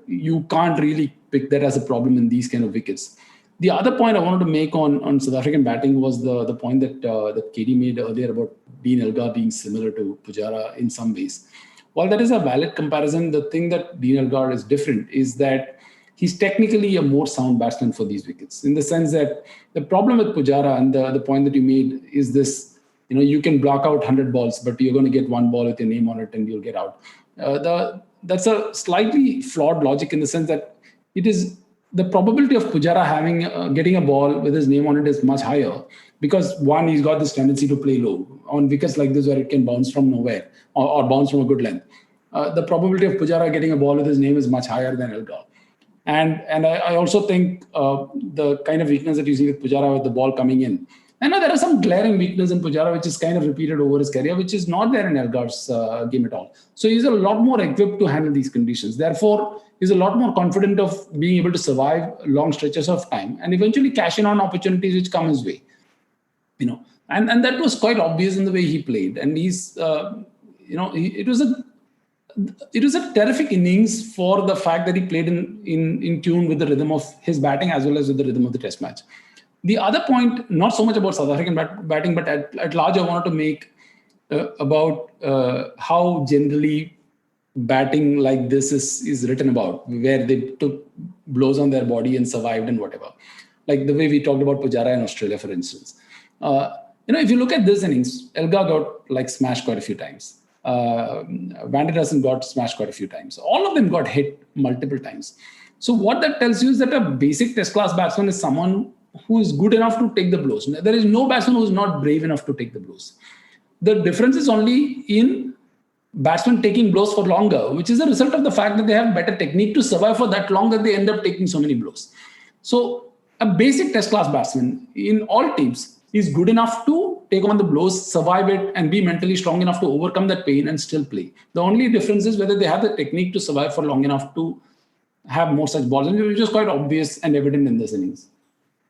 you can't really pick that as a problem in these kind of wickets. The other point I wanted to make on South African batting was the point that KD made earlier about Dean Elgar being similar to Pujara in some ways. While that is a valid comparison, the thing that Dean Elgar is different is that he's technically a more sound batsman for these wickets, in the sense that the problem with Pujara, and the point that you made, is this, you can block out 100 balls, but you're going to get one ball with your name on it and you'll get out. That's a slightly flawed logic, in the sense that it is the probability of Pujara getting a ball with his name on it is much higher, because one, he's got this tendency to play low on wickets like this where it can bounce from nowhere or bounce from a good length. The probability of Pujara getting a ball with his name is much higher than Elgar. And I also think the kind of weakness that you see with Pujara with the ball coming in. I know there are some glaring weakness in Pujara, which is kind of repeated over his career, which is not there in Elgar's game at all. So he's a lot more equipped to handle these conditions. Therefore, he's a lot more confident of being able to survive long stretches of time and eventually cash in on opportunities which come his way. And that was quite obvious in the way he played. And he's, it was a terrific innings for the fact that he played in tune with the rhythm of his batting as well as with the rhythm of the Test match. The other point, not so much about South African batting, but at large, I wanted to make about how generally batting like this is written about, where they took blows on their body and survived and whatever. Like the way we talked about Pujara in Australia, for instance. If you look at this innings, Elgar got smashed quite a few times. Van der Dussen got smashed quite a few times. All of them got hit multiple times. So what that tells you is that a basic test class batsman is someone who is good enough to take the blows. There is no batsman who is not brave enough to take the blows. The difference is only in batsmen taking blows for longer, which is a result of the fact that they have better technique to survive for that long that they end up taking so many blows. So a basic test class batsman in all teams is good enough to take on the blows, survive it, and be mentally strong enough to overcome that pain and still play. The only difference is whether they have the technique to survive for long enough to have more such balls, which is quite obvious and evident in this innings.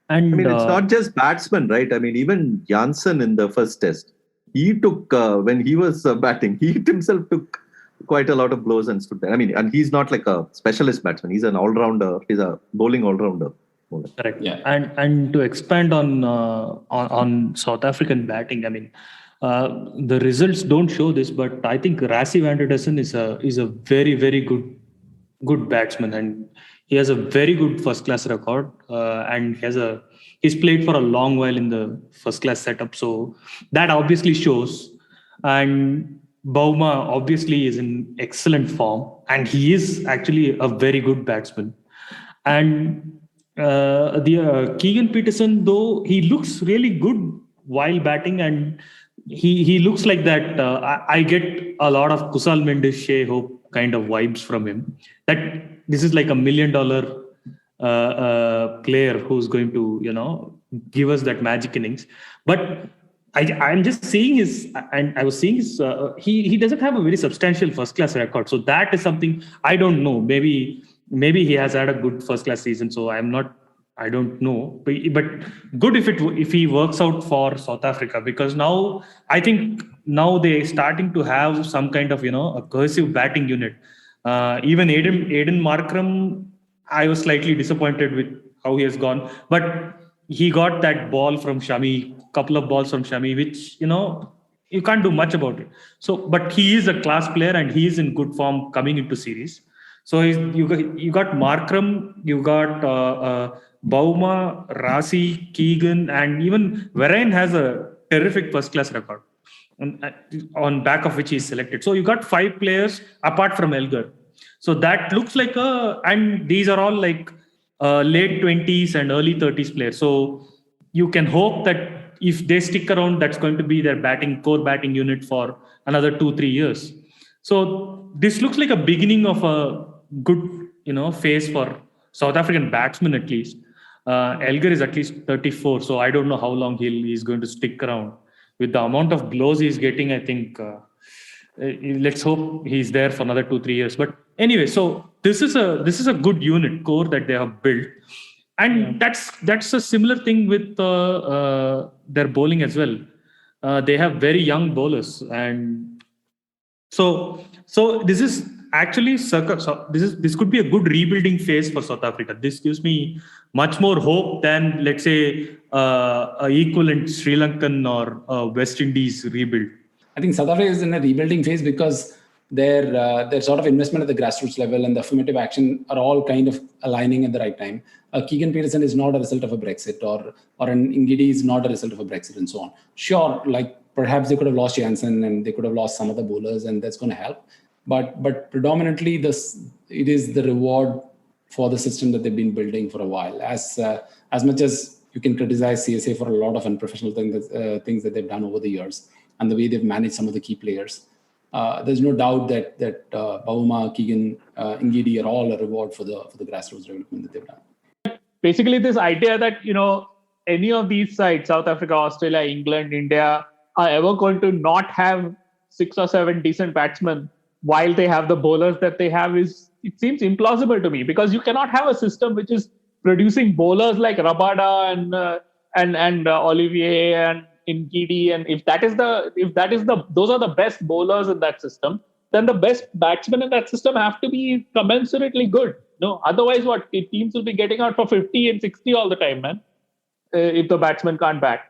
And it's not just batsmen, right? I mean, even Janssen in the first test, he took, when he was batting, he himself took quite a lot of blows and stood there. I mean, and he's not like a specialist batsman. He's an all-rounder. He's a bowling all-rounder. Correct. Yeah. And to expand on South African batting, I mean, the results don't show this, but I think Rassie van der Dussen is a very, very good batsman, and he has a very good first class record, and he's played for a long while in the first class setup, so that obviously shows. And Bauma obviously is in excellent form, and he is actually a very good batsman. And the Keegan Peterson, though he looks really good while batting, and he looks like that. I get a lot of Kusal Mendes, Shea Hope kind of vibes from him. That this is like $1 million player who's going to give us that magic innings. But I'm just seeing I was seeing his. He doesn't have a very substantial first class record, so that is something I don't know. Maybe he has had a good first class season, so I don't know. But good if he works out for South Africa, because now I think they're starting to have some kind of a cohesive batting unit. Even Aiden Markram, I was slightly disappointed with how he has gone, but he got that ball from Shami, couple of balls from Shami, which you can't do much about it. So, but he is a class player and he is in good form coming into series. So you got Markram, you got Bauma, Rassie, Keegan, and even Varane has a terrific first class record on back of which he is selected. So you got 5 players apart from Elgar. So that looks like and these are all like late 20s and early 30s players. So you can hope that if they stick around, that's going to be their core batting unit for another 2-3 years. So this looks like a beginning of a good, phase for South African batsmen at least. Elgar is at least 34, so I don't know how long he's going to stick around. With the amount of blows he's getting, I think let's hope he's there for another 2-3 years. But anyway, so this is a good unit core that they have built. And that's a similar thing with their bowling as well. They have very young bowlers, and so this is actually this could be a good rebuilding phase for South Africa. This gives me much more hope than, let's say, a equivalent Sri Lankan or West Indies rebuild. I think South Africa is in a rebuilding phase because their sort of investment at the grassroots level and the affirmative action are all kind of aligning at the right time. Keegan Peterson is not a result of a Brexit, or an Ngidi is not a result of a Brexit, and so on. Sure, like perhaps they could have lost Jansen and they could have lost some of the bowlers, and that's going to help. But predominantly, it is the reward for the system that they've been building for a while. As much as you can criticize CSA for a lot of unprofessional things that they've done over the years and the way they've managed some of the key players, there's no doubt that Bauma, Keegan, Ngidi are all a reward for the grassroots development that they've done. Basically, this idea that any of these sides, South Africa, Australia, England, India, are ever going to not have 6 or 7 decent batsmen while they have the bowlers that they have it seems implausible to me, because you cannot have a system which is producing bowlers like Rabada and Olivier and Ngidi, and if those are the best bowlers in that system, then the best batsmen in that system have to be commensurately good. No, otherwise what? Teams will be getting out for 50 and 60 all the time, man. If the batsman can't bat,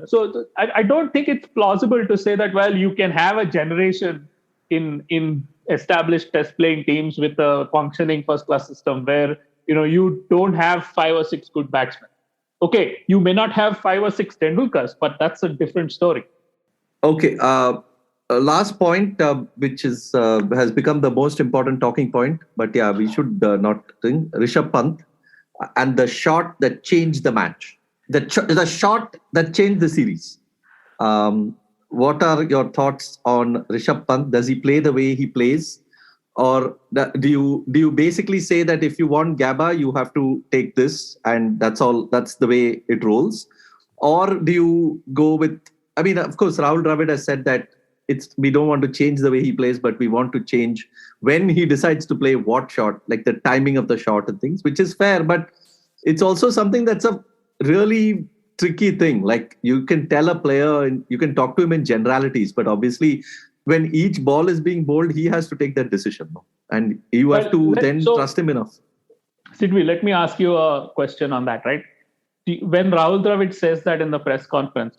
So I don't think it's plausible to say that, well, you can have a generation in established test playing teams with a functioning first class system where you don't have 5 or 6 good batsmen. Okay, you may not have 5 or 6 Tendulkars, but that's a different story. Okay, last point, which is has become the most important talking point, but yeah, we should not think. Rishabh Pant and the shot that changed the match, the shot that changed the series. What are your thoughts on Rishabh Pant? Does he play the way he plays? Or do you basically say that if you want Gabba, you have to take this and that's all, that's the way it rolls? Or do you go with, I mean, of course, Rahul Dravid has said that we don't want to change the way he plays, but we want to change when he decides to play what shot, like the timing of the shot and things, which is fair. But it's also something that's a really tricky thing. Like you can tell a player and you can talk to him in generalities, but obviously when each ball is being bowled, he has to take that decision. And you have to then trust him enough. Sidvi, let me ask you a question on that, right? When Rahul Dravid says that in the press conference,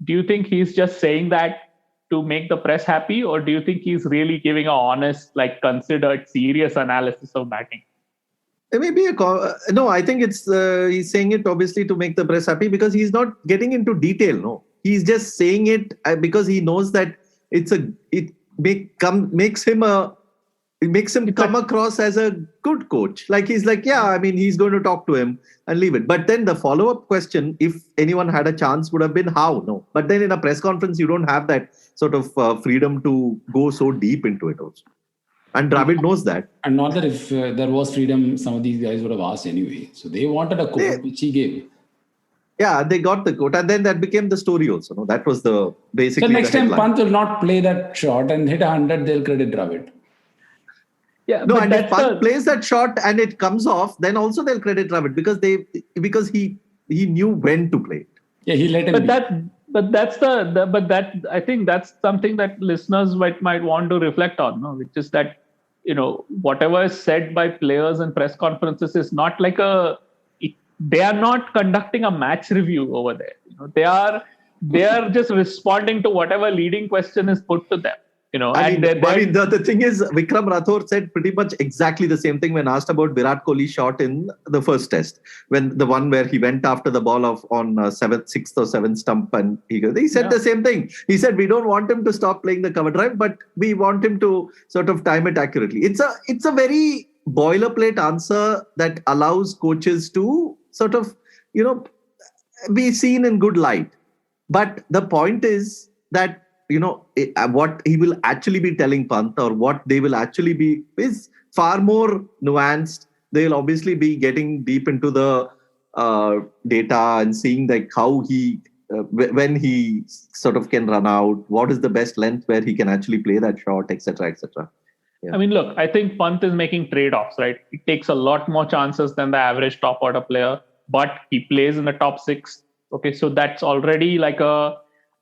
do you think he's just saying that to make the press happy, or do you think he's really giving an honest, like considered, serious analysis of batting? It may be no. I think it's he's saying it obviously to make the press happy, because he's not getting into detail. No, he's just saying it because he knows that it makes him come across as a good coach. Like he's like, yeah, I mean, he's going to talk to him and leave it. But then the follow-up question, if anyone had a chance, would have been how? No. But then in a press conference, you don't have that sort of freedom to go so deep into it also. And Dravid knows that. And not that if there was freedom, some of these guys would have asked anyway. So they wanted a quote, which he gave. Yeah, they got the quote. And then that became the story also. No? That was basically so next time Pant will not play that shot and hit 100, they'll credit Dravid. Yeah, no, and if Pant plays that shot and it comes off, then also they'll credit Dravid because he knew when to play it. Yeah, he let him I think that's something that listeners might want to reflect on, no? Which is that, whatever is said by players in press conferences is not like they are not conducting a match review over there. They are just responding to whatever leading question is put to them. The thing is, Vikram Rathore said pretty much exactly the same thing when asked about Virat Kohli's shot in the first test, when the one where he went after the ball on 6th or 7th stump, and he said the same thing. He said, we don't want him to stop playing the cover drive, but we want him to sort of time it accurately. It's a very boilerplate answer that allows coaches to sort of, be seen in good light. But the point is that, what he will actually be telling Pant, or what they will actually be, is far more nuanced. They'll obviously be getting deep into the data and seeing like how when he sort of can run out, what is the best length where he can actually play that shot, etc., etc. Yeah. I mean, look, I think Pant is making trade-offs, right? He takes a lot more chances than the average top order player, but he plays in the top 6. Okay, so that's already like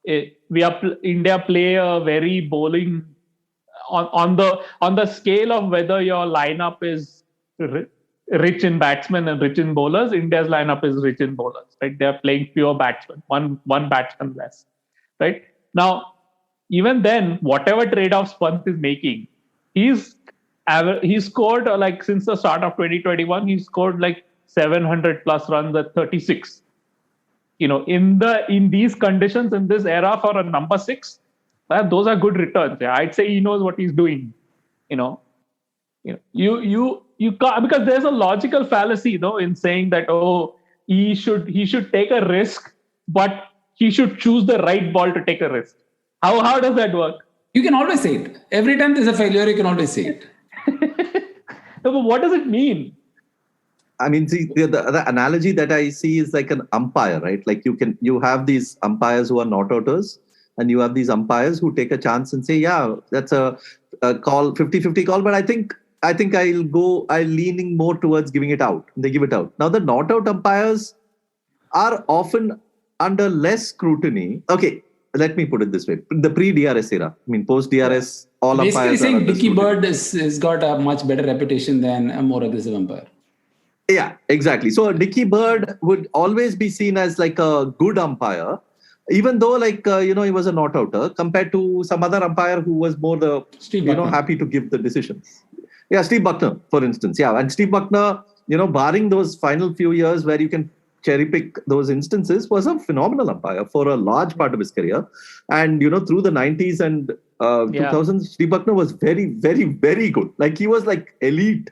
India play a very bowling on the scale of whether your lineup is rich in batsmen and rich in bowlers. India's lineup is rich in bowlers, right? They're playing pure batsmen, one batsman less, right? Now, even then, whatever trade-offs Pant is making, he's scored like since the start of 2021, he's scored like 700 plus runs at 36. In these conditions, in this era for a number 6, those are good returns. Yeah, I'd say he knows what he's doing. You can't, because there's a logical fallacy, in saying that he should take a risk, but he should choose the right ball to take a risk. How does that work? You can always say it. Every time there's a failure, you can always say it. No, but what does it mean? I mean, see, the analogy that I see is like an umpire, right? Like you have these umpires who are not outers, and you have these umpires who take a chance and say, yeah, that's a call, 50-50 call, but I think I'm leaning more towards giving it out. They give it out. Now, the not out umpires are often under less scrutiny. Okay, let me put it this way. The pre-DRS era, I mean, post-DRS, all Basically umpires saying are under Dicky scrutiny. Bird has got a much better reputation than a more aggressive umpire. Yeah, exactly. So Dicky Bird would always be seen as like a good umpire, even though he was a not outer compared to some other umpire who was more happy to give the decisions. Yeah, Steve Buckner, for instance. Yeah, and Steve Buckner, barring those final few years where you can cherry pick those instances, was a phenomenal umpire for a large part of his career. And through the 90s and 2000s, Steve Buckner was very, very, very good. Like he was like elite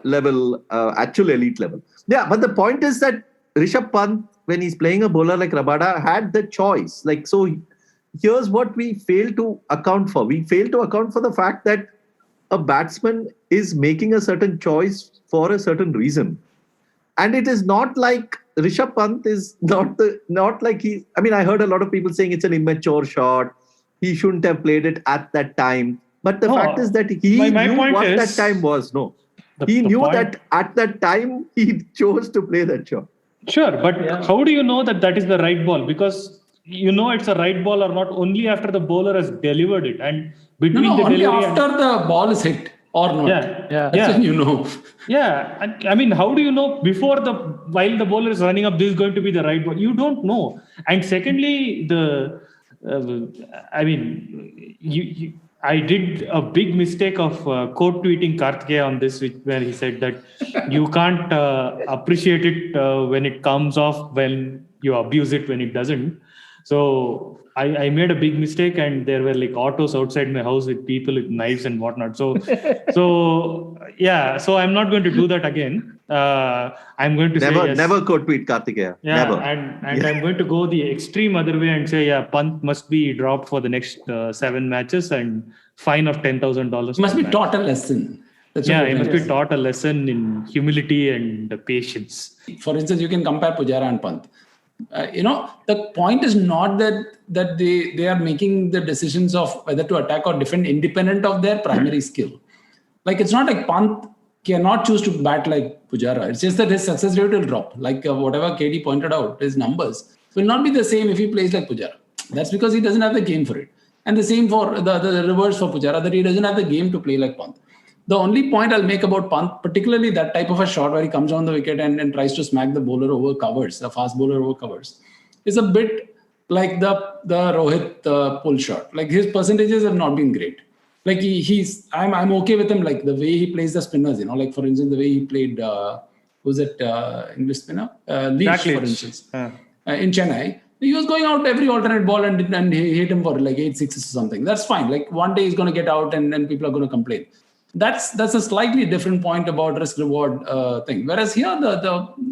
level, actual elite level. Yeah, but the point is that Rishabh Pant, when he's playing a bowler like Rabada, had the choice. Like, so here's what we fail to account for. We fail to account for the fact that a batsman is making a certain choice for a certain reason. And it is not like Rishabh Pant is not like he. I mean, I heard a lot of people saying it's an immature shot. He shouldn't have played it at that time. But the fact is that he knew what that time was. No. He knew that at that time he chose to play that shot. Sure, but how do you know that is the right ball? Because it's a right ball or not only after the bowler has delivered it, and between the only delivery after the ball is hit or not. That's when you know. Yeah, I mean, how do you know while the bowler is running up, this is going to be the right ball? You don't know. And secondly, I did a big mistake of quote tweeting Karthikeya on this, where he said that you can't appreciate it when it comes off, when you abuse it when it doesn't. So I made a big mistake, and there were like autos outside my house with people with knives and whatnot. So I'm not going to do that again. I'm going to say yes. Never quote tweet Karthikeya. Yeah, never. And I'm going to go the extreme other way and say, Pant must be dropped for the next 7 matches and fine of $10,000. He must be taught a lesson. He must be taught a lesson in humility and patience. For instance, you can compare Pujara and Pant. The point is not that they are making the decisions of whether to attack or defend independent of their primary skill. Like, it's not like Pant cannot choose to bat like Pujara. It's just that his success rate will drop. Like whatever KD pointed out, his numbers will not be the same if he plays like Pujara. That's because he doesn't have the game for it. And the same for the reverse for Pujara, that he doesn't have the game to play like Pant. The only point I'll make about Pant, particularly that type of a shot where he comes on the wicket and tries to smack the bowler over covers, the fast bowler over covers, is a bit like the Rohit pull shot. Like, his percentages have not been great. Like, I'm okay with him, like the way he plays the spinners, like for instance, the way he played, English spinner? Leach, for instance, in Chennai. He was going out every alternate ball and he hit him for like 8 sixes or something. That's fine. Like, one day he's going to get out and people are going to complain. That's a slightly different point about risk reward thing. Whereas here,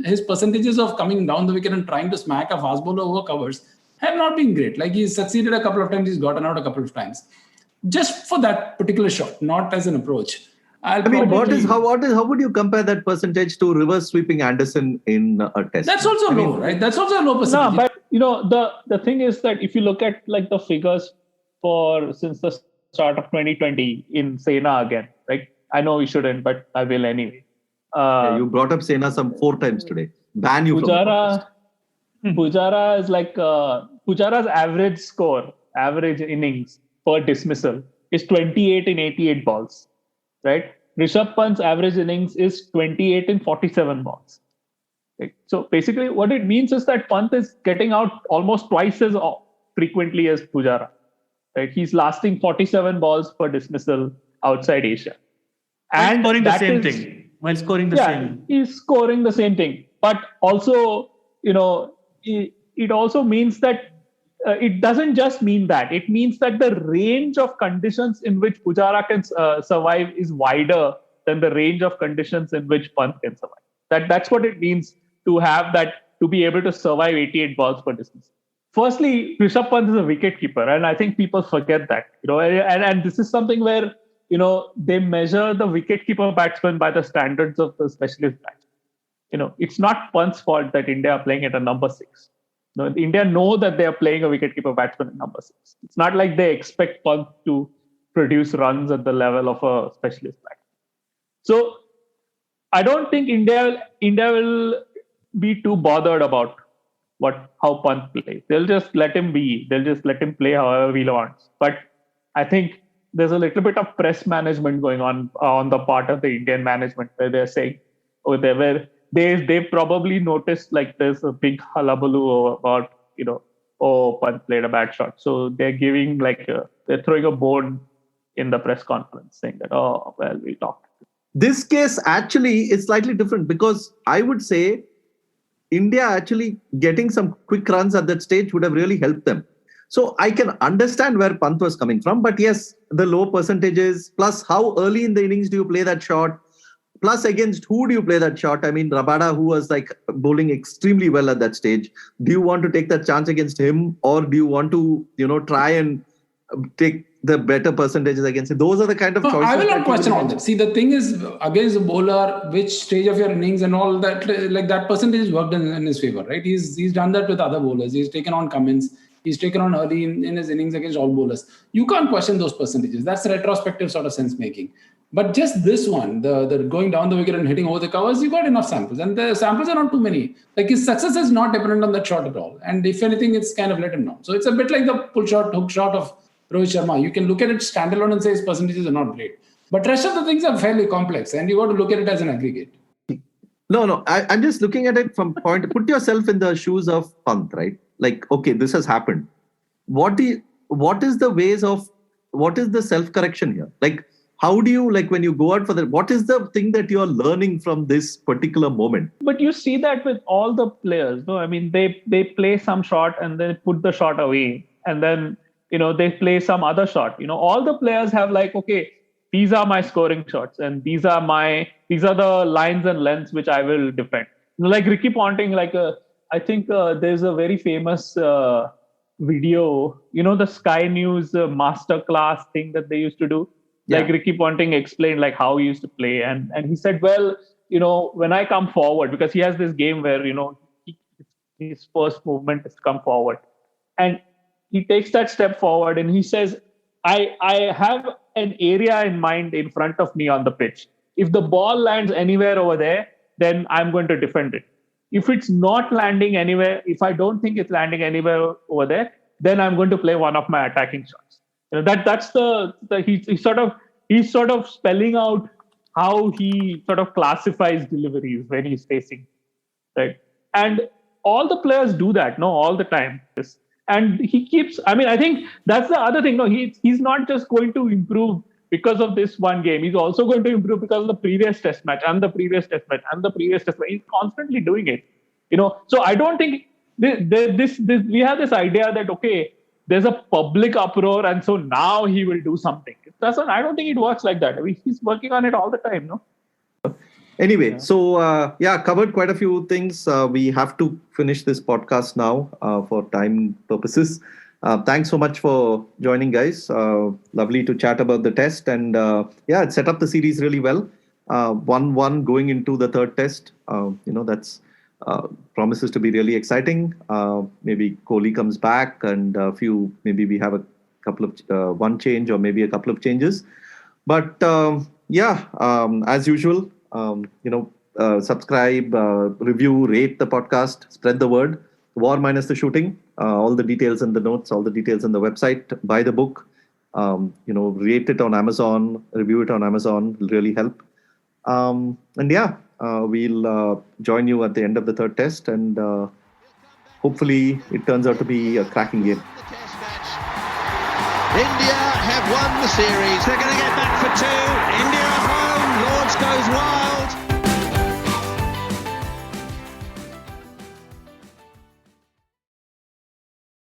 his percentages of coming down the wicket and trying to smack a fast bowler over covers have not been great. Like, he's succeeded a couple of times, he's gotten out a couple of times, just for that particular shot, not as an approach. How would you compare that percentage to reverse sweeping Anderson in a test? That's also low, right? That's also a low percentage. No, but the thing is that if you look at like the figures since the start of 2020 in Sena again. Like, I know we shouldn't, but I will anyway. You brought up Sena some 4 times today. Ban you from the podcast. Pujara is like Pujara's average innings per dismissal is 28 in 88 balls, right? Rishabh Pant's average innings is 28 in 47 balls. Right? So basically, what it means is that Pant is getting out almost twice as frequently as Pujara. Right? He's lasting 47 balls per dismissal outside Asia, and scoring the same thing. While scoring the same, he's scoring the same thing, but also, it also means that it doesn't just mean that. It means that the range of conditions in which Pujara can survive is wider than the range of conditions in which Pant can survive. That's what it means to have that, to be able to survive 88 balls per distance. Firstly, Rishabh Pant is a wicket keeper, and I think people forget that. And this is something where they measure the wicket-keeper batsman by the standards of the specialist batsman. It's not Pant's fault that India are playing at a number 6. India know that they are playing a wicket-keeper batsman at number 6. It's not like they expect Pant to produce runs at the level of a specialist batsman. So I don't think India will be too bothered about how Pant plays. They'll just let him be. They'll just let him play however he wants. But I think there's a little bit of press management going on the part of the Indian management, where they're saying, where they probably noticed like there's a big hullabaloo about Pant played a bad shot, so they're giving they're throwing a bone in the press conference, saying that we'll talk. This case actually is slightly different, because I would say India actually getting some quick runs at that stage would have really helped them. So I can understand where Pant was coming from, but yes, the low percentages, plus how early in the innings do you play that shot, plus against who do you play that shot? I mean, Rabada, who was bowling extremely well at that stage, do you want to take that chance against him, or do you want to, try and take the better percentages against him? Those are the kind of choices. I will not question all that. See, the thing is, against a bowler, which stage of your innings and all that, that percentage worked in his favor, right? He's done that with other bowlers. He's taken on Cummins. He's taken on early in his innings against all bowlers. You can't question those percentages. That's retrospective sort of sense making. But just this one, the going down the wicket and hitting over the covers, you got enough samples. And the samples are not too many. His success is not dependent on that shot at all. And if anything, it's kind of let him down. So it's a bit like the pull shot, hook shot of Rohit Sharma. You can look at it standalone and say his percentages are not great. But rest of the things are fairly complex. And you got to look at it as an aggregate. No. I'm just looking at it from put yourself in the shoes of Pant, right? Okay, this has happened. What is the self-correction here? How do you, when you go out for that, what is the thing that you're learning from this particular moment? But you see that with all the players, no? I mean, they play some shot and then put the shot away. And then, they play some other shot. All the players have okay, these are my scoring shots, and these are the lines and lengths which I will defend. Like Ricky Ponting, I think there's a very famous video, the Sky News masterclass thing that they used to do. Yeah. Ricky Ponting explained how he used to play, and he said, well, when I come forward, because he has this game where his first movement is to come forward, and he takes that step forward and he says, I have an area in mind in front of me on the pitch. If the ball lands anywhere over there, then I'm going to defend it. If it's not landing anywhere, if I don't think it's landing anywhere over there, then I'm going to play one of my attacking shots. That's he's sort of spelling out how he sort of classifies deliveries when he's facing, right? And all the players do that, all the time. And he keeps. I mean, I think that's the other thing. He's not just going to improve because of this one game. He's also going to improve because of the previous test match and the previous test match and the previous test match. He's constantly doing it. So I don't think this we have this idea that there's a public uproar and so now he will do something. I don't think it works like that. I mean, he's working on it all the time, no? Anyway, so covered quite a few things. We have to finish this podcast now for time purposes. Thanks so much for joining, guys. Lovely to chat about the test, and it set up the series really well. 1-1 going into the third test. That's promises to be really exciting. Maybe Kohli comes back, and maybe we have a one change or maybe a couple of changes. But as usual, subscribe, review, rate the podcast, spread the word. War Minus the Shooting. All the details in the notes, all the details in the website. Buy the book. Rate it on Amazon, review it on Amazon. Will really help. We'll join you at the end of the third test, and hopefully it turns out to be a cracking game. India have won the series. They're going to get back for two. India are home. Lords goes wild.